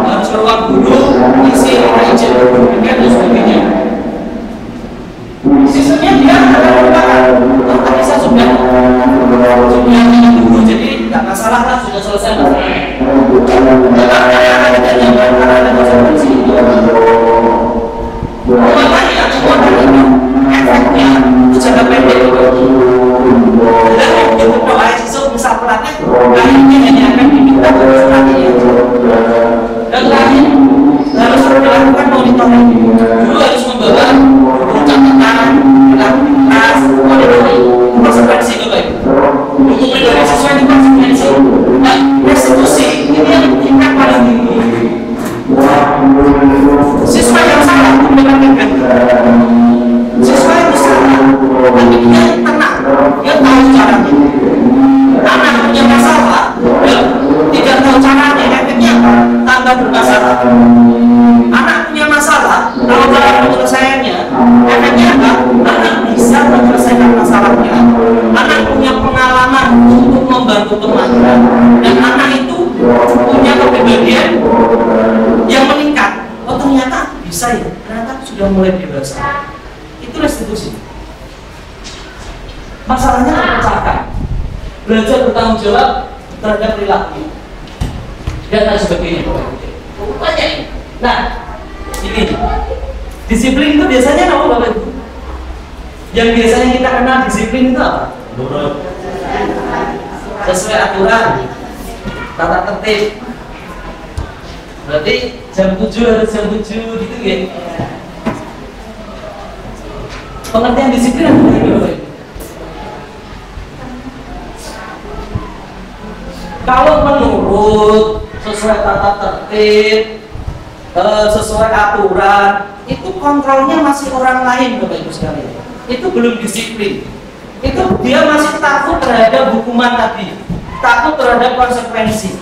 harus ke ruang guru, isi izin dan sebagainya. Sistemnya dia akan merupakan tadi saya sudah guru, jadi nggak masalah lah, sudah selesai masalahnya. Karena ada nyaman, karena ada konsekuensi itu. Makanya efeknya itu jangka pendek itu. Dan itu doa Yesus misal praktek, akhirnya hanya akan diminta strategi. Dan terakhir harus dilakukan monitoring. Dulu harus membawa catatan, aktivitas, monitoring, konsekuensi Bapak Ibu. Hukuman dari siswa ini konsekuensi. Dan restitusi ini yang tingkat paling tinggi. Siswa yang salah mendapatkan ganti. Siswa yang salah, tapi dia tenang, dia tahu caranya. Anak punya masalah, ya, tidak tahu caranya, efeknya tambah bermasalah. Anak punya masalah, tahu cara penyelesaiannya, efeknya apa? Anak bisa menyelesaikan masalahnya. Anak punya pengalaman untuk membantu temannya, dan anak itu punya kepribadian yang meningkat. Oh ternyata bisa ya, ternyata sudah mulai dewasa. Itu restitusi. Masalahnya terpecahkan. Belajar bertanggung jawab terhadap perilaku dan lain sebagainya. Nah, ini disiplin itu biasanya apa Bapak Ibu? Yang biasanya kita kenal disiplin itu apa? Sesuai aturan, tata tertib. Berarti jam 7 harus jam 7 gitu ya. Pengertian disiplin apa Bapak Ibu? Kalau menurut sesuai tata tertib, sesuai aturan, itu kontrolnya masih orang lain Bapak Ibu sekalian. Itu belum disiplin. Itu dia masih takut terhadap hukuman tadi, takut terhadap konsekuensi.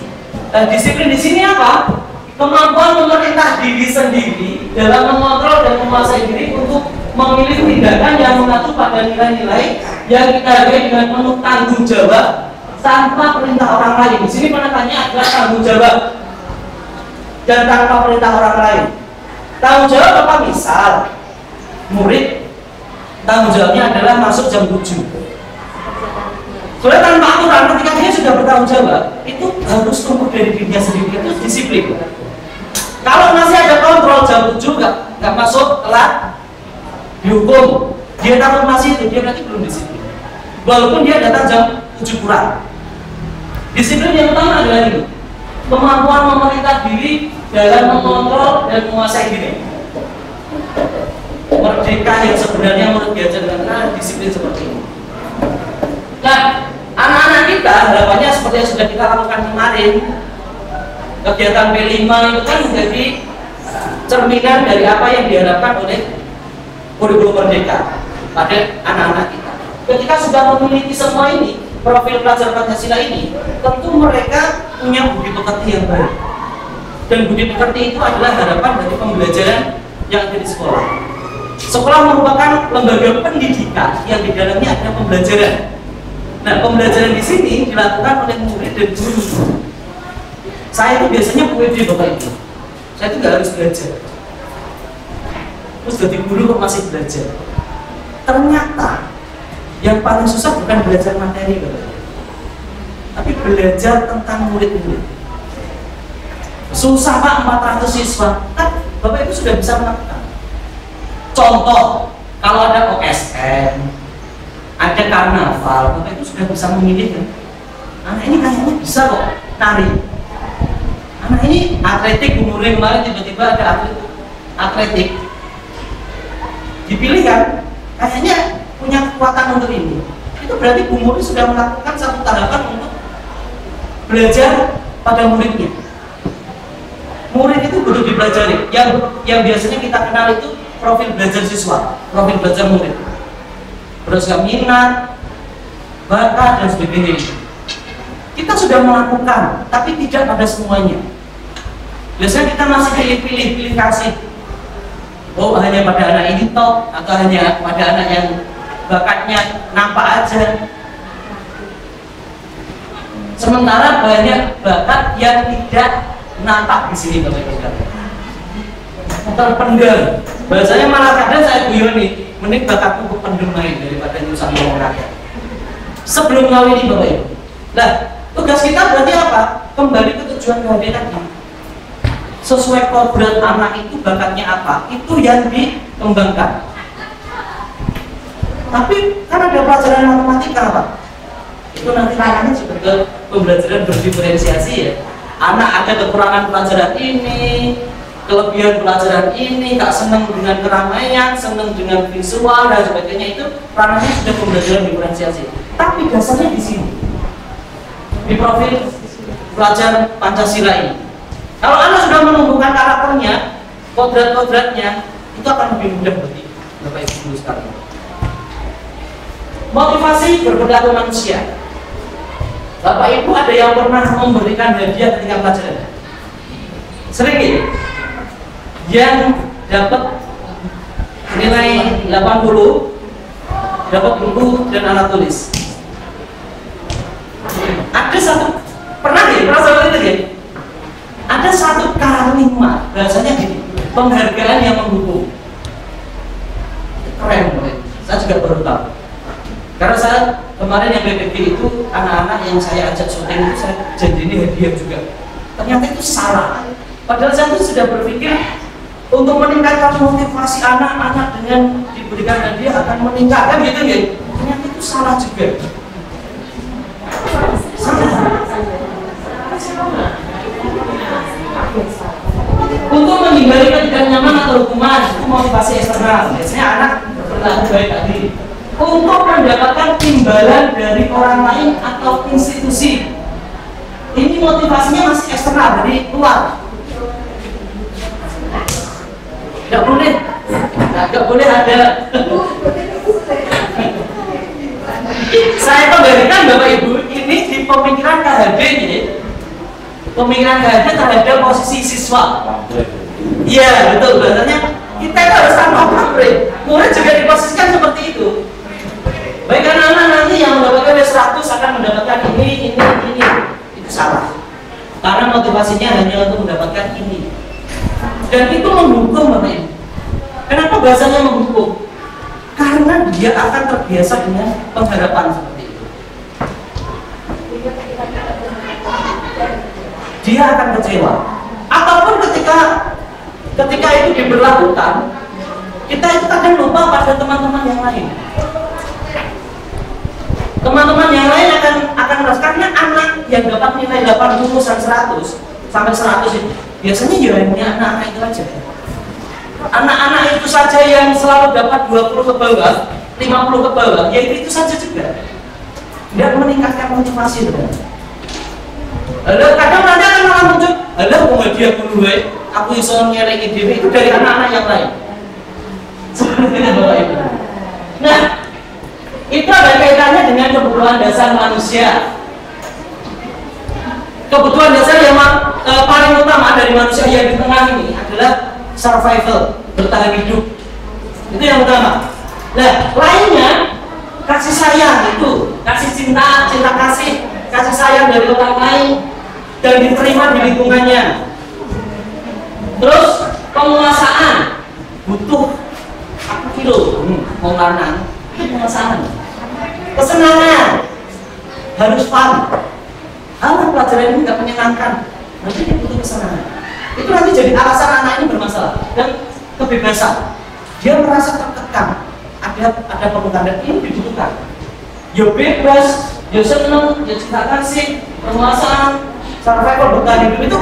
Disiplin di sini apa? Kemampuan memerintah diri sendiri dalam mengontrol dan menguasai diri untuk memilih tindakan yang mengacu pada nilai-nilai yang kita hargai dengan penuh tanggung jawab tanpa perintah orang lain. Di sini penekannya adalah tanggung jawab dan tanpa perintah orang lain. Tanggung jawab apa? Misal murid tanggung jawabnya adalah masuk jam 7. Soalnya tanpa aturan, ketika dia sudah bertanggung jawab, itu harus tumbuh dari dirinya sendiri, itu disiplin. Kalau masih ada kontrol jam 7 nggak masuk telat dihukum, dia takut masih itu, dia berarti belum disiplin. Walaupun dia datang jam 7 kurang. Disiplin yang utama adalah itu, kemampuan memerintah diri dalam mengontrol dan menguasai diri. Merdeka yang sebenarnya menurut diajarkan disiplin seperti ini. Nah, anak-anak kita harapannya seperti yang sudah kita lakukan kemarin, kegiatan P5 itu kan menjadi cerminan dari apa yang diharapkan oleh kurikulum Merdeka pada anak-anak kita. Ketika sudah memiliki semua ini, profil pelajar Pancasila ini, tentu mereka punya budi pekerti yang baik. Dan budi pekerti itu adalah harapan dari pembelajaran yang ada di sekolah. Sekolah merupakan lembaga pendidikan yang di dalamnya ada pembelajaran. Nah, pembelajaran di sini dilakukan oleh murid dan guru. Saya itu biasanya PUD Bapak Ibu. Saya itu nggak harus belajar. Terus jadi guru kok masih belajar. Ternyata yang paling susah bukan belajar materi Bapak Ibu, tapi belajar tentang murid-murid. Susah Pak, 400 siswa. Kan Bapak Ibu sudah bisa melakukan. Contoh, kalau ada OSN, ada karnaval, Bapak Ibu sudah bisa memilih kan? Anak ini kayaknya bisa kok nari. Anak ini atletik, umurnya kemarin tiba-tiba ada atletik. Dipilih kan? Kayaknya punya kekuatan untuk ini. Itu berarti guru sudah melakukan satu tahapan untuk belajar pada muridnya. Murid itu butuh dipelajari. Yang biasanya kita kenal itu profil belajar siswa, profil belajar murid. Berdasarkan minat, bakat dan sebagainya. Kita sudah melakukan, tapi tidak pada semuanya. Biasanya kita masih pilih kasih. Oh, hanya pada anak ini toh, atau hanya pada anak yang bakatnya nampak aja. Sementara banyak bakat yang tidak nampak di sini, Bapak Ibu sekalian. Terpendam. Bahasanya malah kadang saya guyoni, mending bakatku kependem main daripada nyusahin orang rakyat. Sebelum ngawini Bapak Ibu. Nah, tugas kita berarti apa? Kembali ke tujuan KHD tadi. Sesuai kodrat anak itu bakatnya apa? Itu yang dikembangkan. Tapi kan ada pelajaran matematika Pak. Itu nanti ranahnya sebagai pembelajaran berdiferensiasi ya. Anak ada kekurangan pelajaran ini, kelebihan pelajaran ini, tak senang dengan keramaian, senang dengan visual dan sebagainya, itu ranahnya sudah pembelajaran diferensiasi. Tapi dasarnya di sini, di profil pelajar Pancasila ini. Kalau anak sudah menumbuhkan karakternya, kodrat-kodratnya, itu akan lebih mudah bagi Bapak Ibu sekalian. Motivasi berperilaku manusia. Bapak Ibu ada yang pernah memberikan hadiah ketika pelajaran? Sering ya? Yang dapat nilai 80 dapat buku dan alat tulis. Ada satu pernah seperti itu ya? Ada satu kalimat bahasanya gini, penghargaan yang menghukum. Keren, saya juga baru tahu. Karena saya kemarin yang PPG itu anak-anak yang saya ajak syuting itu saya janji ini hadiah juga. Ternyata itu salah. Padahal saya itu sudah berpikir untuk meningkatkan motivasi anak-anak dengan diberikan hadiah akan meningkatkan gitu ya. Ternyata itu salah juga. Salah. Untuk menghindari tidak nyaman atau hukuman itu motivasi eksternal. Biasanya anak berlaku baik tadi. Untuk mendapatkan imbalan dari orang lain atau institusi. Ini motivasinya masih eksternal dari luar. Tidak boleh ada. Saya kembalikan Bapak Ibu ini di pemikiran KHD ini. Pemikiran KHD terhadap posisi siswa. Iya betul, bahasanya kita itu harus tanpa pamrih. Murid juga diposisikan seperti itu. Baik anak-anak nanti yang mendapatkan 100 akan mendapatkan ini. Itu salah. Karena motivasinya hanya untuk mendapatkan ini. Dan itu menghukum Bapak Ibu. Kenapa bahasanya menghukum? Karena dia akan terbiasa dengan pengharapan seperti itu. dia akan kecewa. Ataupun ketika itu diberlakukan, kita itu kadang lupa pada teman-teman yang lain. Teman-teman yang lain akan merasa, karena anak yang dapat nilai 80-an 100 sampai 100 itu biasanya punya anak-anak itu aja. Anak-anak itu saja yang selalu dapat 20 ke bawah, 50 ke bawah, ya itu saja juga. Tidak meningkatkan motivasi. Kadang nanti akan malah muncul, dia gue, aku bisa ngelengi diri itu dari anak-anak yang lain. Seperti itu Bapak Ibu. Nah, itu ada kaitannya dengan kebutuhan dasar manusia. Kebutuhan dasar yang paling utama dari manusia yang di tengah ini adalah survival, bertahan hidup. Itu yang utama. Nah, lainnya kasih sayang itu, kasih cinta kasih sayang dari orang lain dan diterima di lingkungannya. Terus penguasaan, butuh aku kilo, mau lanang, penguasaan. Kesenangan, harus fun. Pelajaran ini tidak menyenangkan, nanti dia butuh kesenangan. Itu nanti jadi alasan anak ini bermasalah. Dan kebebasan, dia merasa terkekang. Ada pemegang dan ini dibutuhkan. Ya bebas, ya seneng, ya cinta kasih, penguasaan, survival, bertahan hidup itu.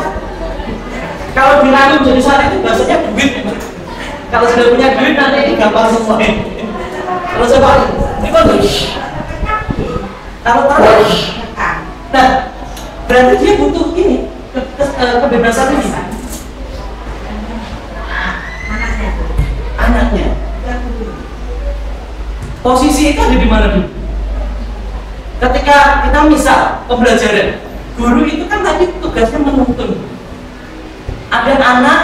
Kalau dirangkum jadi saat itu bahasanya duit. Kalau sudah punya duit nanti ini gampang semua. Kalau saya balik, ini bagus. Kalau terus, nah berarti dia butuh ini kebebasan ini. Anaknya. Posisi itu ada di mana dulu? Ketika kita misal pembelajaran, guru itu kan tadi tugasnya menuntun. Ada anak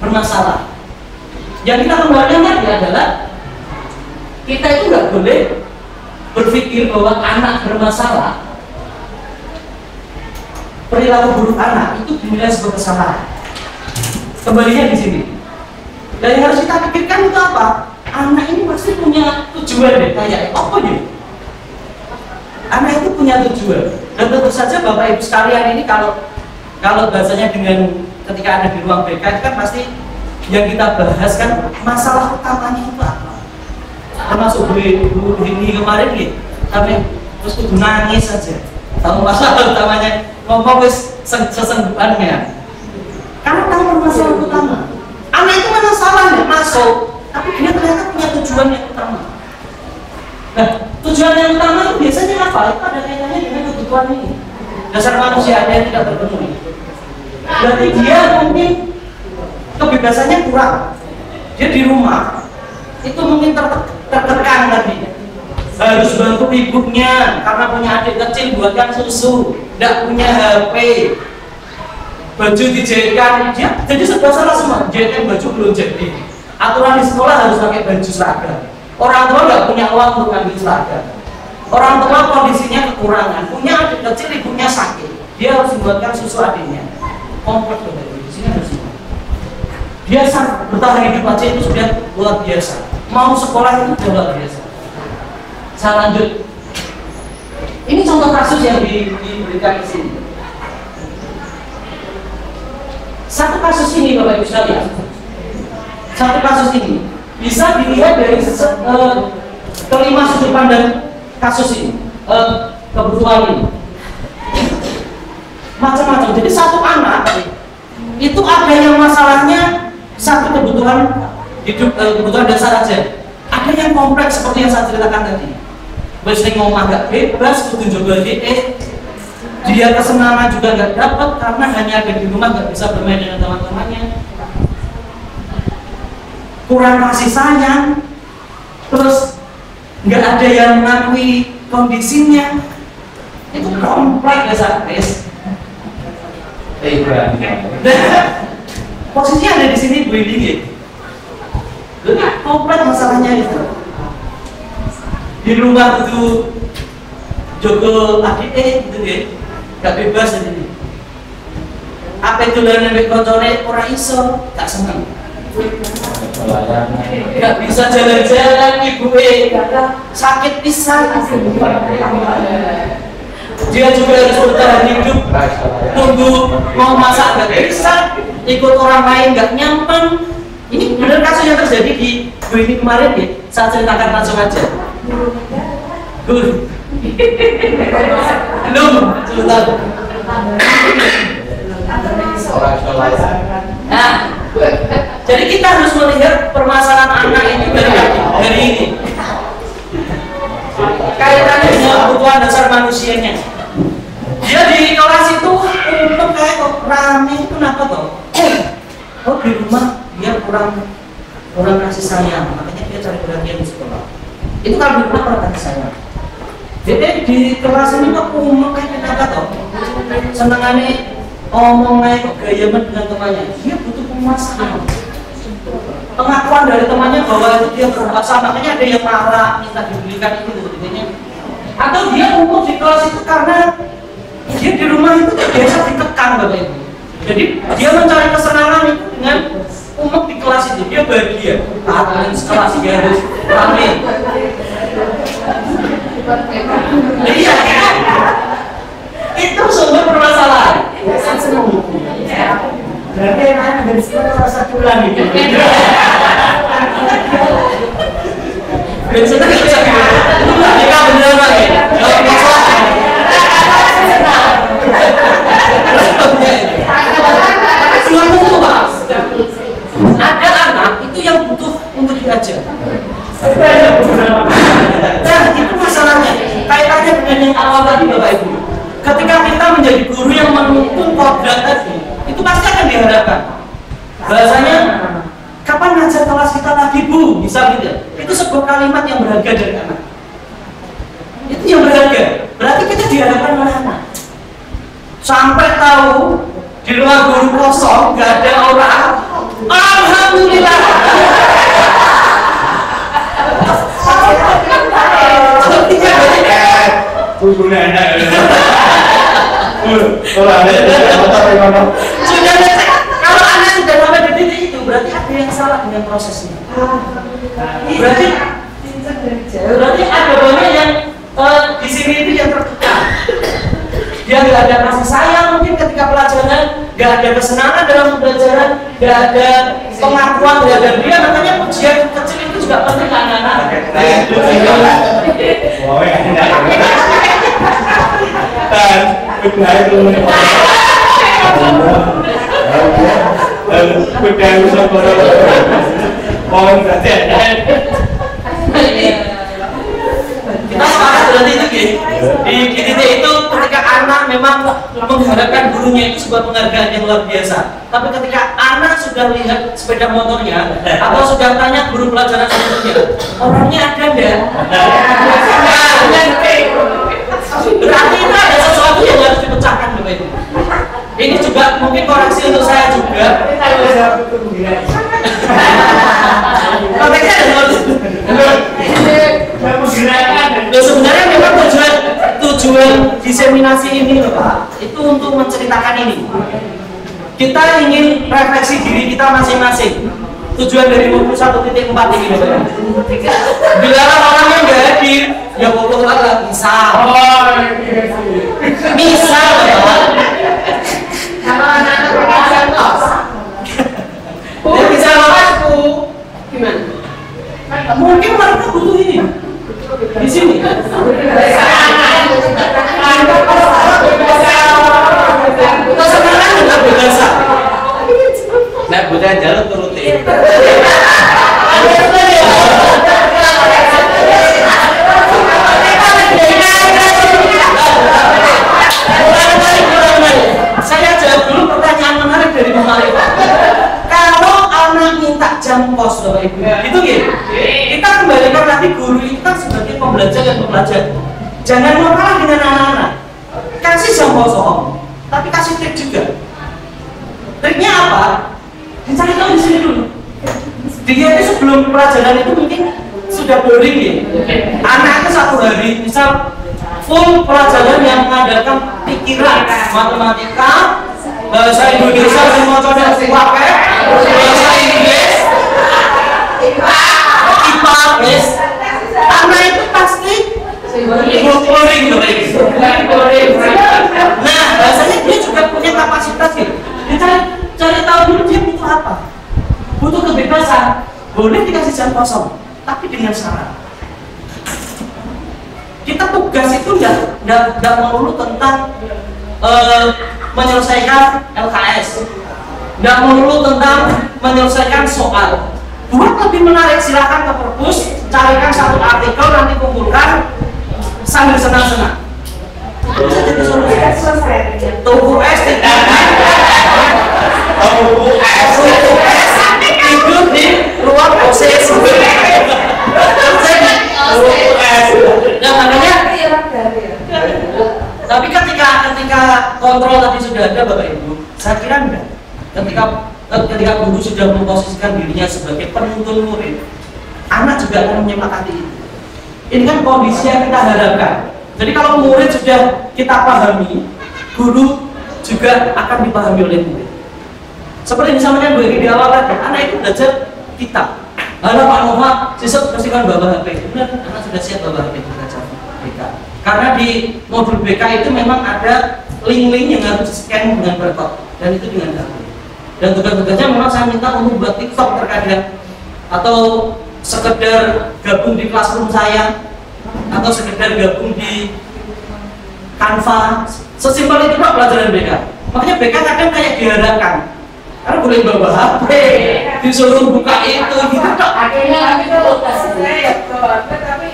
bermasalah. Yang kita kembalikan tadi adalah kita itu nggak boleh berpikir bahwa anak bermasalah, perilaku buruk anak itu dinilai sebagai kesalahan. Kembalinya di sini. Dan yang harus kita pikirkan itu apa? Anak ini pasti punya tujuan deh, kayak apa ya? Anak itu punya tujuan. Dan tentu saja Bapak Ibu sekalian ini kalau bahasanya dengan ketika ada di ruang BK itu kan pasti yang kita bahas kan masalah utamanya itu apa? Termasuk Bu ini kemarin nih, sampai terus kudu nangis saja. Tahu masalah utamanya, ngomong wis sesenggukannya. Karena tahu masalah utama. Anak itu memang salah nggak masuk, tapi dia ternyata punya tujuan yang utama. Nah, tujuan yang utama itu biasanya apa? Itu ada kaitannya dengan kebutuhan ini. Dasar manusia ada yang tidak terpenuhi. Berarti dia mungkin kebebasannya kurang. Dia di rumah itu mungkin tertekan tadi. Harus bantu ibunya karena punya adik kecil buatkan susu, tidak punya HP, baju dijahitkan, dia jadi serba salah semua. Jahitkan baju belum jadi. Aturan di sekolah harus pakai baju seragam. Orang tua nggak punya uang untuk ngambil seragam. Orang tua kondisinya kekurangan, punya adik kecil, ibunya sakit, dia harus membuatkan susu adiknya. Kompleks di sini harus semua. Dia bertahan hidup aja itu sudah luar biasa. Mau sekolah itu sudah luar biasa. Saya lanjut. Ini contoh kasus yang diberikan di sini. Satu kasus ini Bapak Ibu sekalian, satu kasus ini bisa dilihat dari kelima sudut pandang kasus ini, kebutuhan ini macam-macam. Jadi satu anak itu ada yang masalahnya satu kebutuhan hidup, kebutuhan dasar aja. Ada yang kompleks seperti yang saya ceritakan tadi. Biasanya ngomong agak bebas, kudu juga dia kesenangan juga nggak dapat karena hanya ada di rumah, nggak bisa bermain dengan teman-temannya, kurang kasih sayang, terus nggak ada yang mengakui kondisinya. Itu kompleks dasar guys. Posisinya ada di sini Bu ini. Kompleks masalahnya itu. Di rumah itu jogo adik gitu ya, gak bebas jadi. Apa itu dari nembek koncone orang iso, gak seneng. Gak bisa jalan-jalan ibu karena sakit pisan. dia juga harus bertahan hidup, nunggu mau masak nggak bisa, ikut orang lain nggak nyaman. Ini benar kasus yang terjadi di Bu ini kemarin ya, saya ceritakan langsung aja. Belum, sebentar. Nah, jadi kita harus melihat permasalahan anak itu dari ini. Kaitannya dengan kebutuhan dasar manusianya. Dia di kelas itu untuk kayak kok rame itu kenapa toh? Oh di rumah dia kurang kasih sayang, makanya dia cari perhatian di sekolah. Itu kalau di rumah kurang kasih sayang. Jadi di kelas ini kok kayak kenapa toh? Senengannya ngomong kok gaya dengan temannya. Dia butuh pemuasan. Pengakuan dari temannya bahwa itu dia berkuasa, makanya ada yang marah minta dibelikan itu intinya. Atau dia umur di kelas itu karena dia di rumah itu biasa ditekan Bapak Ibu. Jadi dia mencari kesenangan itu dengan umur di kelas itu, dia bahagia. Admin sekelas dia harus rame. Iya, itu sumber permasalahan. Berarti anak dari sekolah rasa pulang gitu. Biasanya nggak bisa gitu. Mereka beneran lagi. Kalau masalah. Ada anak itu yang butuh untuk diajar. Nah, itu masalahnya. Kaitannya dengan yang awal tadi Bapak Ibu. Ketika kita menjadi guru yang menuntun kodrat tadi, itu pasti akan diharapkan. Bahasanya, kapan ngajar kelas kita lagi Bu? Bisa gitu. Itu sebuah kalimat yang berharga dari anak. Itu yang berharga. Berarti kita diharapkan oleh anak. Sampai tahu di ruang guru kosong nggak ada orang. Alhamdulillah. Kalau anak sudah sampai di titik itu berarti ada yang salah dengan prosesnya. Berarti ada banyak yang di sini itu yang tertekan. Dia nggak ada kasih sayang mungkin ketika pelajaran, nggak ada kesenangan dalam pembelajaran, nggak ada pengakuan terhadap dia. Makanya pujian kecil itu juga penting anak-anak. Kita sepakat berarti itu di titik itu ketika anak memang mengharapkan gurunya itu sebuah penghargaan yang luar biasa. Tapi ketika anak sudah lihat sepeda motornya atau sudah tanya guru pelajaran sebelumnya, orangnya ada nggak? Berarti itu ada sesuatu yang harus dipecahkan Bapak Ibu. Ini juga mungkin koreksi untuk saya juga. Konteksnya ada sebenarnya memang tujuan diseminasi ini loh Pak, itu untuk menceritakan ini. Kita ingin refleksi diri kita masing-masing. Tujuan dari 21.4 ini Bapak. Bila orang yang nggak hadir, ya pokok lah misal. Misal Bapak. Kalau anak-anak berkesan kos. Ya bisa Bu. Gimana? Mungkin mereka butuh ini di sini. Kesenangan dengan bahasa. Nah, bukan jalur turutin. Saya jawab dulu pertanyaan menarik dari Bu Marifah. Kalau anak minta jam kos Bapak Ibu, itu gitu. Kita kembalikan lagi guru itu kan sebagai pembelajar dan pembelajar. Jangan mau kalah dengan anak-anak. Kasih jam kosong, tapi kasih trik juga. Triknya apa? Dicari tahu di sini dulu. Dia itu sebelum pelajaran itu mungkin sudah boring ya. Anaknya satu hari misal full pelajaran yang mengandalkan pikiran, matematika, bahasa Indonesia, semua contoh pakai, bahasa Inggris, IPA, anak itu pasti Boring. Nah, bahasanya dia juga punya kapasitas gitu. Dia cari tahu dulu dia butuh apa. Butuh kebebasan. Boleh dikasih jam kosong, tapi dengan syarat. Kita tugas itu nggak melulu tentang menyelesaikan LKS, nggak melulu tentang menyelesaikan soal. Buat lebih menarik, silakan ke perpus, carikan satu artikel, nanti kumpulkan sambil senang-senang. Tunggu es tidur di ruang OSIS. Nah, makanya tapi ketika kontrol tadi sudah ada Bapak Ibu, saya kira enggak. Ketika guru sudah memposisikan dirinya sebagai penuntun murid, anak juga akan menyepakati itu. Ini kan kondisi yang kita harapkan. Jadi kalau murid sudah kita pahami, guru juga akan dipahami oleh murid. Seperti misalnya Bu Eri di awal tadi, anak itu belajar kitab. Halo Pak Nova, siswa pastikan bawa HP. Benar, anak sudah siap bawa HP belajar BK. Karena di modul BK itu memang ada link-link yang harus di-scan dengan barcode, dan itu dengan HP. Dan tugas-tugasnya memang saya minta untuk buat TikTok terkadang, atau sekedar gabung di classroom saya, atau sekedar gabung di Canva. Sesimpel itu Pak pelajaran BK. Makanya BK kadang kayak diharapkan, karena boleh bawa HP, disuruh buka itu, gitu Dok. Akhirnya itu tapi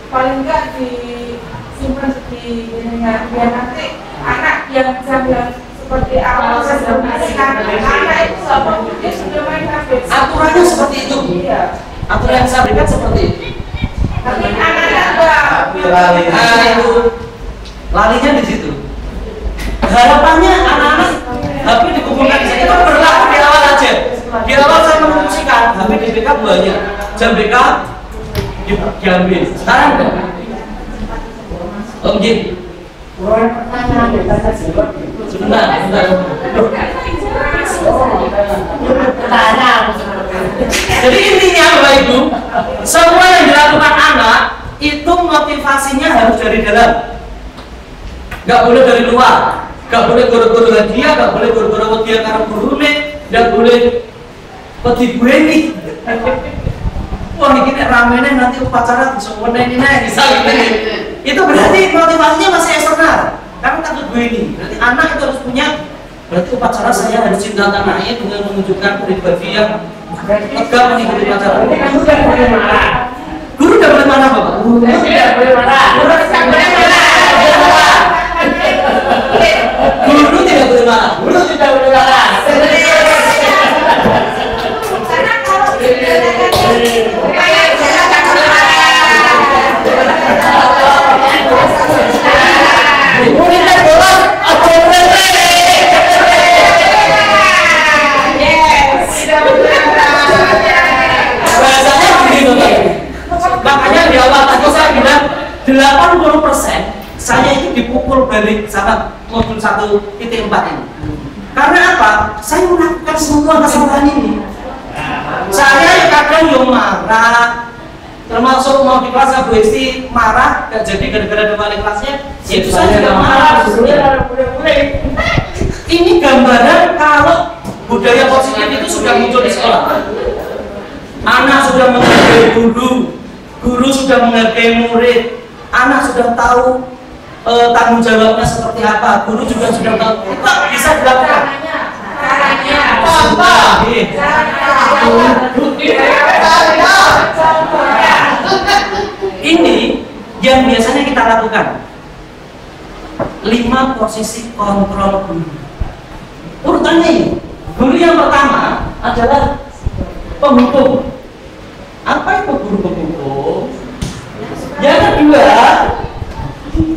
paling enggak disimpan di dengan biar nanti anak yang sambil seperti awal anak itu sama dia sudah main HP. Aturannya seperti itu. Iya. Aturan yang saya berikan seperti itu. Tapi anak-anak enggak. Itu larinya di situ. Harapannya anak-anak HP dikumpulkan di situ, itu berlaku di awal aja. Di awal saya menunjukkan HP di BK banyak, jam BK diambil. Sekarang enggak. Om Jin. Sebentar. Jadi intinya Bapak Ibu, semua yang dilakukan anak itu motivasinya harus dari dalam. Nggak boleh dari luar. Nggak boleh guru-guru hadiah, nggak boleh guru-guru hadiah karena gurune, nggak boleh peti gue nih. Wah ini ramenya nanti upacara bisa ini bisa gitu. Itu berarti motivasinya masih eksternal. Karena takut gue ini. Berarti anak itu harus punya. Berarti upacara saya harus cinta tanah air dengan menunjukkan pribadi yang tegak mengikuti upacara. Guru tidak boleh marah Bapak. Guru tidak boleh marah. Guru tidak boleh marah. Guru tidak boleh marah. Guru tidak boleh marah. Karena kalau bahasanya begitu makanya di awal tadi saya bilang 80% saya itu dipukul balik sama modul 1.4 ini. Karena apa? Saya melakukan semua kesalahan ini. Saya kadang yang marah, termasuk mau di kelas Bu Esti marah, gak jadi gara-gara ada wali kelasnya, itu saya juga marah. Ini gambaran kalau budaya positif itu sudah muncul di sekolah. Anak sudah menghargai guru, guru sudah menghargai murid, anak sudah tahu tanggung jawabnya seperti apa, guru juga sudah tahu. Itu bisa dilakukan. Ini yang biasanya kita lakukan. 5 posisi kontrol guru. Urutannya ini. Guru yang pertama adalah penghukum. Apa itu guru penghukum? Yang kedua,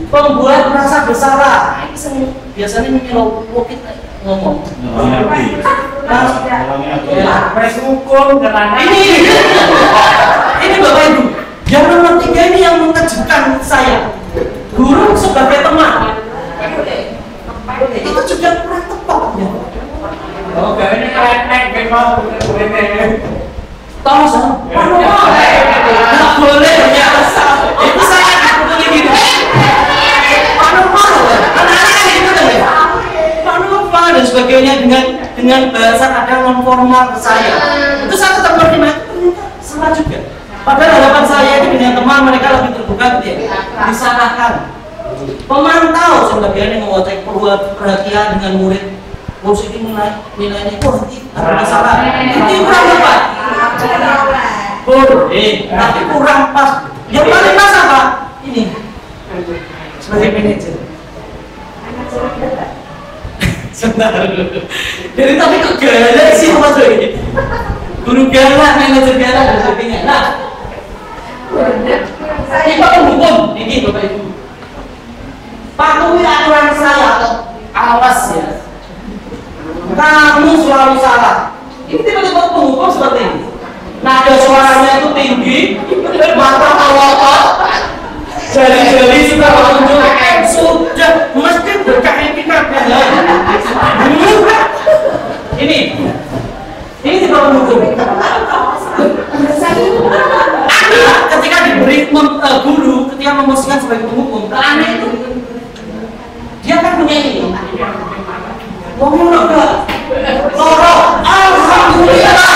pembuat merasa bersalah. Biasanya ini kalau kita ngomong. Ini Bapak Ibu. Yang nomor 3 ini yang mengejutkan saya. Guru sebagai teman. Itu juga kurang tepat ya. Oke, ini klenek memang Thomas, nggak boleh ternyata. Itu saya dipukuli gini. normal anak-anak gitu kan ya, normal dan sebagainya dengan bahasa kadang non formal ke saya, itu saya tetap menerima itu salah juga. Padahal harapan saya itu dengan teman mereka lebih terbuka gitu ya, disalahkan pemantau sebagian yang mengocek perhatian dengan murid positif nilainya ada masalah itu kurang tepat tapi kurang pas. Yang paling pas apa? Ini sebagai manajer sebentar jadi tapi kok galak sih Mas Doi, guru galak, manajer galak dan sebagainya. Nah ini Pak Penghukum ini Bapak Ibu patuhi aturan saya, awas ya kamu selalu salah. Ini tiba-tiba penghukum seperti ini, nada suaranya itu tinggi, mata melotot, jari-jari sudah menunjuk, sudah mesti berkaki-kaki. Ini tiba penghukum. Ketika diberi guru, ketika memposisikan sebagai penghukum, aneh itu dia kan punya ini. Ngomong enggak? Loro, alhamdulillah.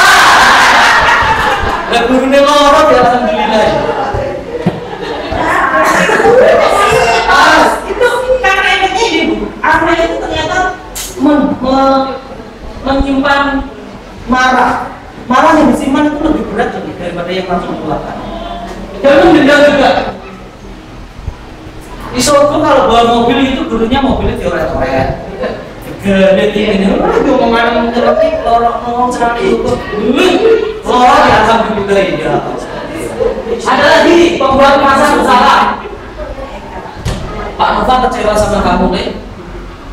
Lah gurune loro ya alhamdulillah. Itu karena ini Bu. Arna itu ternyata menyimpan marah. Marah yang disimpan itu lebih berat daripada yang langsung dikeluarkan. Dan mendendam juga. Isoku kalau bawa mobil itu gurunya mobilnya dioret-oret. Gede ini, itu ngomong ngerti, lorok ngomong sekali itu, lorok ya alhamdulillah ya. Ada lagi pembuat merasa bersalah. Pak Nova kecewa sama kamu nih.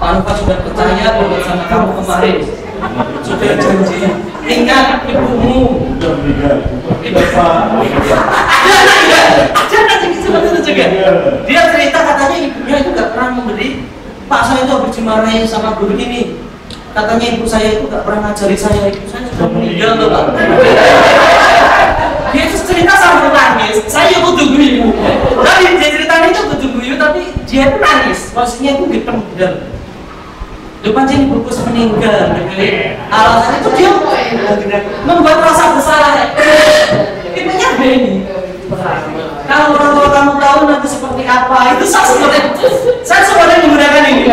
Pak Nova sudah percaya bahwa sama kamu kemarin sudah janji. Ingat ibumu. Jangan seperti itu juga. Dia cerita katanya ibunya itu gak pernah memberi. Pak saya itu habis dimarahin sama guru ini. Katanya ibu saya itu gak pernah ngajari saya. Ibu saya sudah meninggal loh Pak. Dia itu cerita sampai nangis. Saya ikut tunggu ibu. Tapi dia ceritanya itu ikut tunggu ibu, tapi dia nangis. Maksudnya itu ditenggelam. Depan jadi ibuku meninggal. Alasannya itu dia membuat rasa bersalah. Ibunya Beni. Kalau orang tua kamu tahu nanti seperti apa, itu saya sebenarnya menggunakan ini.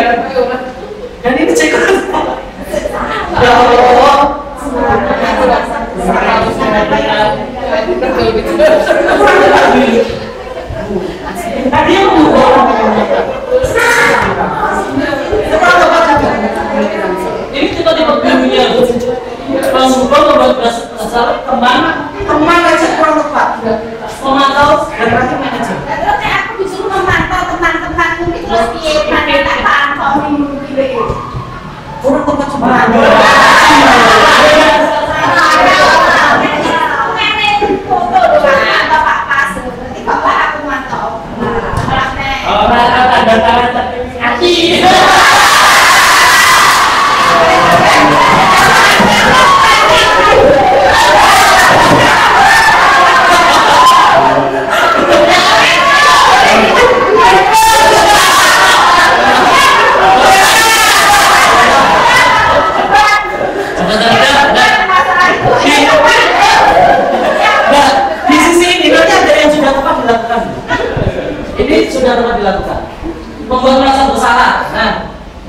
Dan ini cekut. Ya Allah. Tadi yang ini kita di gurunya teman aja kurang tepat. Memantau dan terakhir manajer. Terus aku disuruh memantau teman-temanku itu terus piye mana tak pantau minggu Kurang tepat sebenarnya. Foto doang Bapak pas. Nanti Bapak aku mantau. Ada hati. Ini sudah tepat dilakukan. Membuat merasa bersalah. Nah,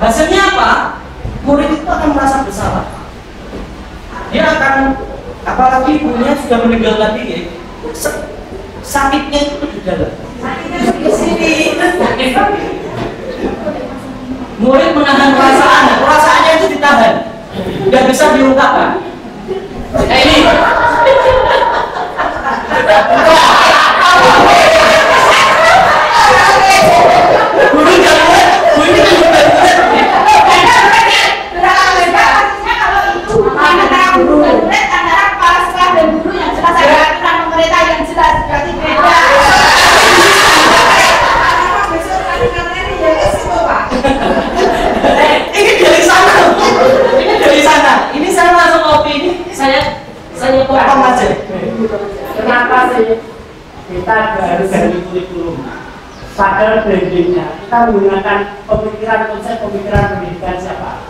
hasilnya apa? Murid itu akan merasa bersalah. Dia akan, apalagi ibunya sudah meninggal tadi, ya, sakitnya itu lebih dalam. Sakitnya di sini. Murid menahan perasaannya itu ditahan, nggak bisa diungkapkan. Ini. Guru jangan, guru ini kalau itu antara guru antara kepala sekolah dan guru yang jelas ada aturan pemerintah yang jelas berarti beda. Besok kali ini ya semua Pak. Ini dari sana. Ini dari sana. Ini saya langsung kopi ini saya potong aja. Kenapa sih kita harus ganti kurikulum? sadar brandingnya, kita menggunakan pemikiran konsep pemikiran pendidikan siapa?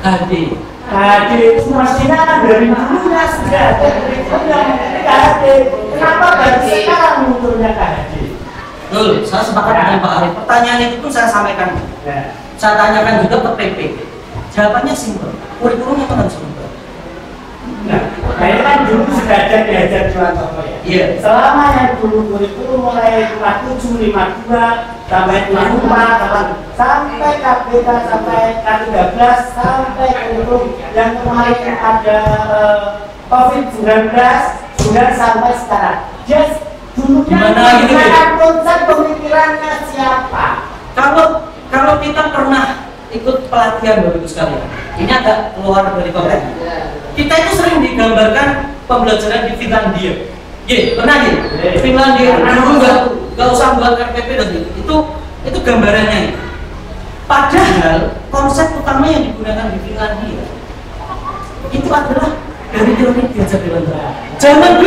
HD. HD itu mestinya dari dulunya sudah ada kurikulum KHD. Kenapa baru sekarang munculnya KHD? Betul, saya sepakat dengan Pak Arif. Pertanyaan itu pun saya sampaikan. Saya tanyakan juga ke PP. Jawabannya simpel. Kurikulumnya kan harus berubah. Nah, ini kan dulu sudah ada diajar Juwantono ya. Iya. Selama yang dulu kurikulum mulai 57, 52 sampai 54 sampai KPK sampai K13 sampai kurikulum yang kemarin ada COVID-19 sudah sampai sekarang. Just dulunya menggunakan konsep pemikirannya siapa? Kalau kita pernah ikut pelatihan Bapak Ibu sekalian, ini agak keluar dari konteks. Kita itu sering digambarkan pembelajaran di Finlandia. Pernah ya? Finlandia dulu nggak usah buat RPP dan itu gambarannya. Padahal konsep utama yang digunakan di Finlandia itu adalah dari teori diajar dewasa. Zaman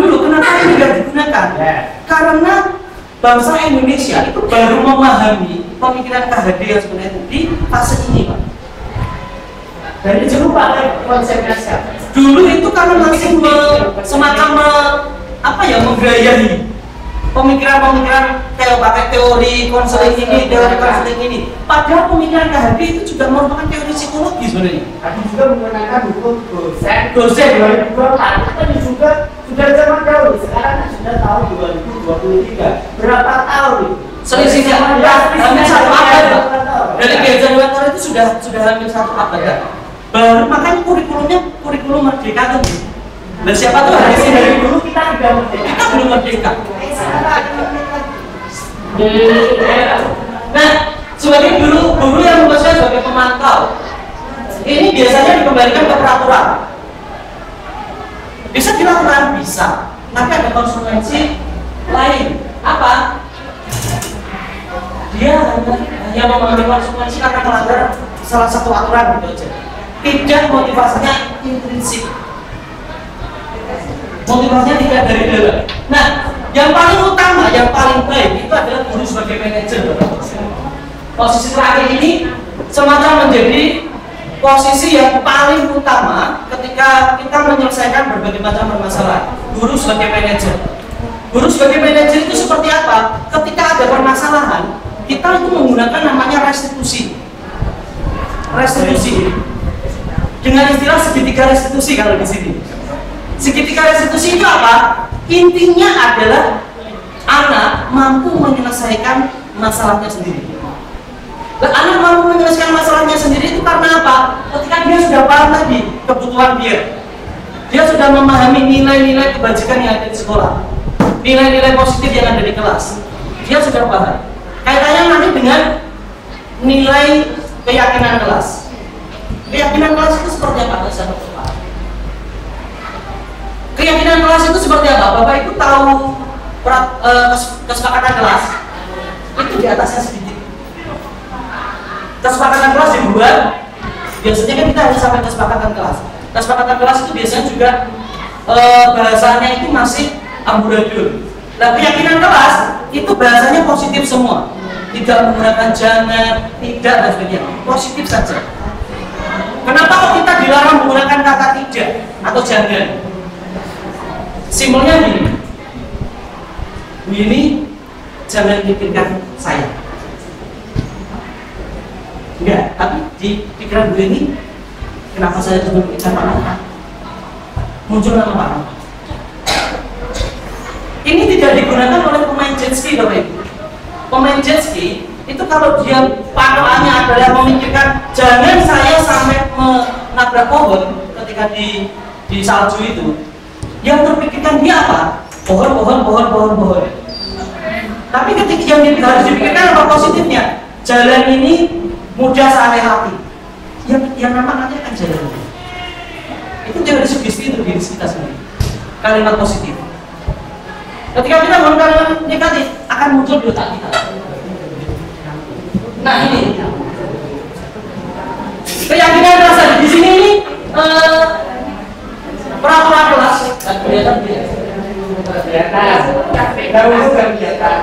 dulu kenapa ini tidak digunakan? Karena bangsa Indonesia itu baru memahami pemikiran KHD yang sebenarnya di fase ini, Pak. Dari dulu pakai konsepnya siapa? Dulu itu karena masih semacam menggayahi pemikiran-pemikiran kayak pakai teori konseling ini, teori konseling ini. Padahal pemikiran KHD itu juga merupakan teori psikologi sebenarnya. Ada juga menggunakan hukum dosen 2024 itu juga sudah zaman dahulu. Sekarang kan sudah tahun 2023. Berapa tahun itu? Selisihnya hampir 1 abad, Pak. Dari diajar dewasa itu sudah hampir 1 abad. Baru makanya kurikulum merdeka kan. Dan siapa tuh hari ini dari dulu kita sudah merdeka. Kita belum merdeka. Nah, sebagai guru yang tugasnya sebagai pemantau, ini biasanya dikembalikan ke peraturan. Bisa dilakukan, bisa. Tapi ada konsekuensi lain. Apa? Dia hanya mengambil konsekuensi karena melanggar salah satu aturan gitu aja. Tidak motivasinya intrinsik. Motivasinya tidak dari dalam. Nah, yang paling utama, yang paling baik itu adalah guru sebagai manajer. Posisi terakhir ini semacam menjadi posisi yang paling utama ketika kita menyelesaikan berbagai macam permasalahan. Guru sebagai manajer. Guru sebagai manajer itu seperti apa? Ketika ada permasalahan, kita itu menggunakan namanya restitusi. Restitusi. Dengan istilah segitiga restitusi kalau di sini. Segitiga restitusi itu apa? Intinya adalah anak mampu menyelesaikan masalahnya sendiri. Nah, anak mampu menyelesaikan masalahnya sendiri itu karena apa? Ketika dia sudah paham tadi kebutuhan dia sudah memahami nilai-nilai kebajikan yang ada di sekolah, nilai-nilai positif yang ada di kelas, dia sudah paham. Kaitannya nanti dengan nilai keyakinan kelas. Keyakinan kelas itu seperti apa? Keyakinan kelas itu seperti apa? Bapak Ibu tahu kesepakatan kelas itu di atasnya sedikit. Kesepakatan kelas dibuat, biasanya kan kita harus sampai kesepakatan kelas. Kesepakatan kelas itu biasanya juga bahasanya itu masih amburadul. Nah, keyakinan kelas itu bahasanya positif semua, tidak menggunakan jangan, tidak dan sebagainya, positif saja. Kenapa kok kita dilarang menggunakan kata tidak atau jangan? Simpelnya gini, Bu ini jangan pikirkan saya. Enggak, tapi di pikiran Bu ini, kenapa saya cuma pikirkan Pak Nova? Muncul nama Pak Nova. Ini tidak digunakan oleh pemain jet ski, Bapak Ibu. Pemain jet ski itu kalau dia patokannya adalah memikirkan jangan saya sampai menabrak pohon ketika di salju itu, yang terpikirkan dia apa? Pohon. Tapi ketika yang harus dipikirkan apa positifnya? Jalan ini mudah saya lewati. Yang nama nanti akan jalan. Itu teori sugesti untuk diri kita sendiri. Kalimat positif. Ketika kita menggunakan negatif, akan muncul di otak kita. Nah ini keyakinan dasar di sini ini peraturan kelas kelihatan dahulu kan kelihatan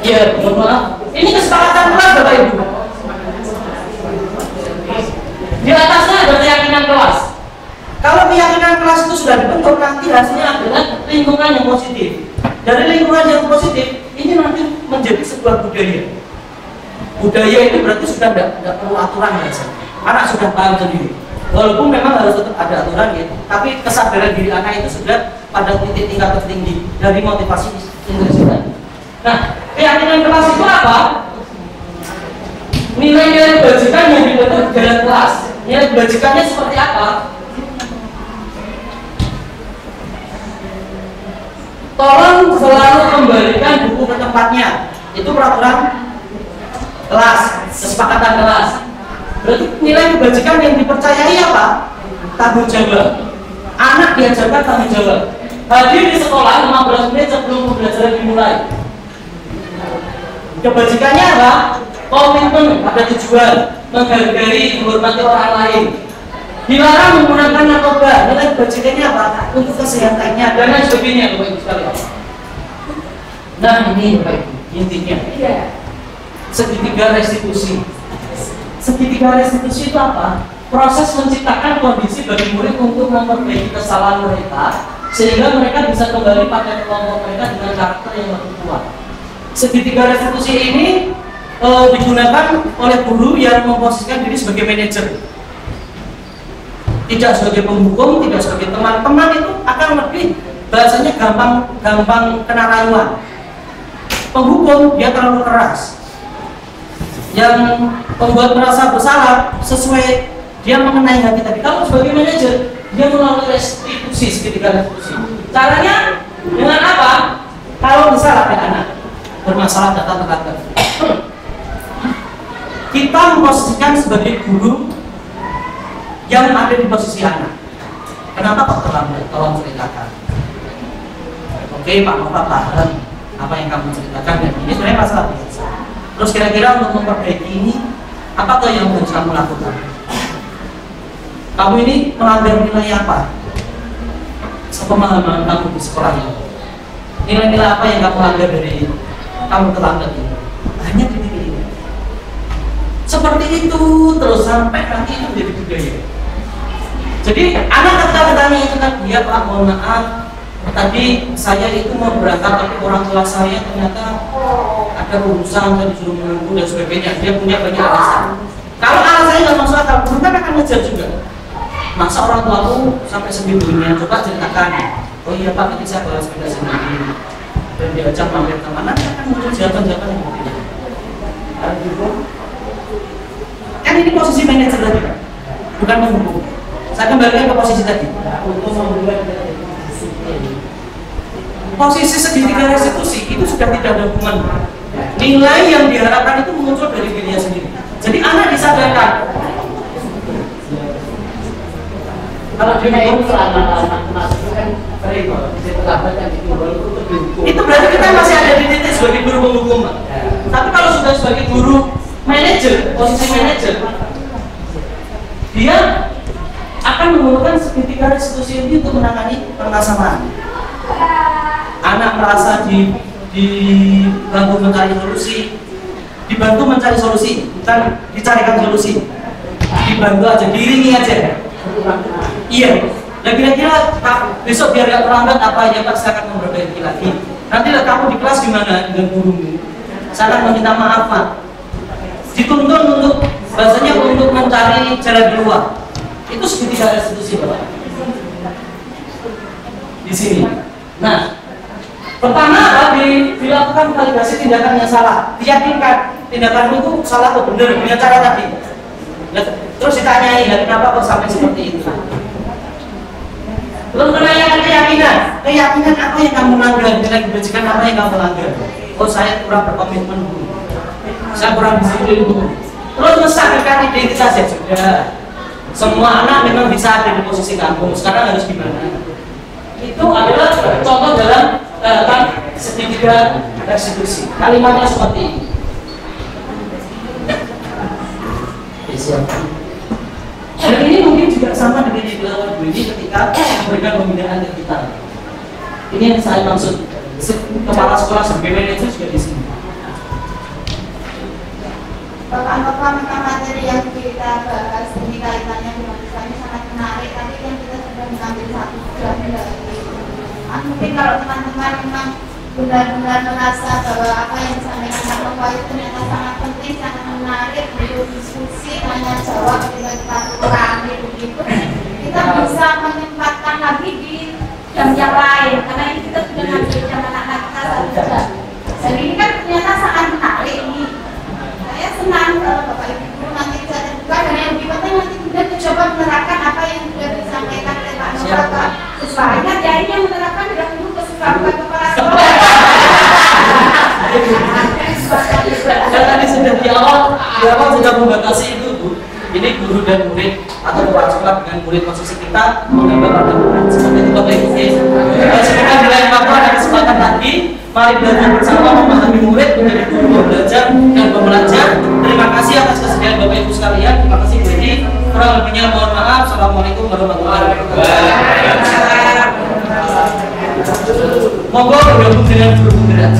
Iya, mohon maaf. Ini kesepakatan kelas Bapak Ibu. Di atasnya ada keyakinan kelas. Kalau keyakinan kelas itu sudah dibentuk, nanti hasilnya adalah lingkungan yang positif. Dari lingkungan yang positif, ini nanti menjadi sebuah budaya. Budaya itu berarti sudah tidak perlu aturan ya, anak sudah paham sendiri. Walaupun memang harus tetap ada aturan ya, tapi kesadaran diri anak itu sudah pada titik tingkat tertinggi dari motivasi intrinsiknya. Nah, keyakinan kelas itu apa? Nilai-nilai kebajikan yang dibentuk dalam kelas. Nilai kebajikannya seperti apa? Tolong selalu kembalikan buku ke tempatnya. Itu peraturan kelas, kesepakatan kelas. Berarti nilai kebajikan yang dipercayai apa? Tanggung jawab. Anak diajarkan tanggung jawab. Hadir di sekolah 15 menit sebelum pembelajaran dimulai. Kebajikannya apa? Komitmen pada tujuan, menghargai, menghormati orang lain. Dilarang menggunakan narkoba. Nilai kebajikannya apa? Untuk kesehatannya dan lain sebagainya, Bapak Ibu sekalian. Nah, ini Bapak Ibu, intinya. Segitiga restitusi. Segitiga restitusi itu apa? Proses menciptakan kondisi bagi murid untuk memperbaiki kesalahan mereka sehingga mereka bisa kembali pada kelompok mereka dengan karakter yang lebih kuat. Segitiga restitusi ini digunakan oleh guru yang memposisikan diri sebagai manajer, tidak sebagai penghukum, tidak sebagai teman. Teman itu akan lebih bahasanya gampang kena rayuan. Penghukum dia terlalu keras, yang membuat merasa bersalah sesuai dia mengenai hati tadi. Kalau sebagai manajer dia melalui restitusi, segitiga restitusi. Caranya dengan apa? Kalau misalnya ada anak bermasalah datang terlambat, kita memposisikan sebagai guru yang ada di posisi anak. Kenapa kok terlambat? Tolong ceritakan. Oke, Pak Nova paham apa yang kamu ceritakan dan ini sebenarnya masalah biasa. Terus kira-kira untuk memperbaiki ini, apakah yang harus kamu lakukan? Kamu ini melanggar nilai apa? Sepemahaman kamu di sekolah ini. Nilai-nilai apa yang kamu langgar dari kamu terlambat ini? Hanya di titik ini. Seperti itu terus sampai nanti itu menjadi budaya. Jadi anak ketika bertanya itu kan, dia Pak mohon maaf, tadi saya itu mau berangkat tapi orang tua saya ternyata ada urusan, saya disuruh menunggu dan sebagainya. Dia punya banyak alasan. Kalau alasannya nggak masuk akal, guru kan akan ngejar juga. Masa orang tuaku sampai segitunya? Coba ceritakan. Oh iya Pak, nanti saya bawa sepeda sendiri dan diajak mampir kemana, akan muncul jawaban-jawaban yang berbeda. Kan ini posisi manajer tadi, bukan penghukum. Saya kembalikan ke posisi tadi. Posisi segitiga restitusi itu sudah tidak ada hubungan. Nilai yang diharapkan itu muncul dari dirinya sendiri. Jadi anak disadarkan. Kalau dia itu berarti kita masih ada di titik sebagai guru penghukum. Tapi kalau sudah sebagai guru manajer, posisi manajer, dia akan menggunakan segitiga restitusi ini untuk menangani permasalahan. Anak merasa dibantu mencari solusi, bukan dicarikan solusi. Dibantu aja, diiringi aja. Iya. Nah kira-kira besok biar gak terlambat apa aja Pak, saya akan memperbaiki lagi. Nanti kamu di kelas gimana dengan gurumu? Saya akan meminta maaf Pak. Dituntun untuk bahasanya untuk mencari jalan keluar. Itu segitiga restitusi Bapak. Di sini. Nah, pertama dilakukan validasi tindakan yang salah. Diyakinkan tindakan itu salah atau benar dengan cara tadi. Terus ditanyai, kenapa kok sampai seperti itu? Terus menanyakan keyakinan apa yang kamu langgar, nilai kebajikan apa yang kamu langgar? Oh saya kurang berkomitmen dulu, saya kurang disiplin dulu. Terus menstabilkan identitas ya sudah. Semua anak memang bisa ada di posisi kamu. Sekarang harus gimana? Itu adalah contoh dalam segitiga restitusi. Kalimatnya seperti ini. Dan ini mungkin juga sama dengan yang dilakukan Bu ini ketika memberikan pembinaan ke kita. Ini yang saya maksud, kepala sekolah sebagai manajer juga di sini. Bapak-bapak memang materi yang kita bahas ini kaitannya dengan desainnya sangat menarik, tapi yang kita sudah mengambil 1 jam dari mungkin kalau teman-teman memang benar-benar merasa bahwa apa yang disampaikan Pak Bapak itu ternyata sangat penting, sangat menarik untuk diskusi, tanya jawab, kita kurangi begitu, kita bisa menyempatkan lagi di jam yang lain, karena ini kita sudah ngambil jam anak-anak kita 1 jam. Dan ini kan ternyata sangat menarik ini. Saya senang kalau Bapak Ibu nanti bisa terbuka, dan yang lebih penting nanti kemudian mencoba menerapkan apa yang sudah disampaikan oleh Pak Bapak. Sesuai ingat ya, ini yang menerapkan tidak perlu kesukaan bukan kepala sekolah. Dan tadi sudah di awal sudah membatasi itu Bu. Ini guru dan murid atau kepala sekolah dengan murid posisi kita mengambil pertemuan seperti itu Bapak Ibu. Semoga di lain waktu ada kesempatan lagi. Mari belajar bersama, memahami murid menjadi guru belajar dan pembelajar. Terima kasih atas kesediaan Bapak Ibu sekalian. Terima kasih Bu Edi. Kurang lebihnya mohon maaf. Assalamualaikum warahmatullahi wabarakatuh. Monggo bergabung dengan guru penggerak.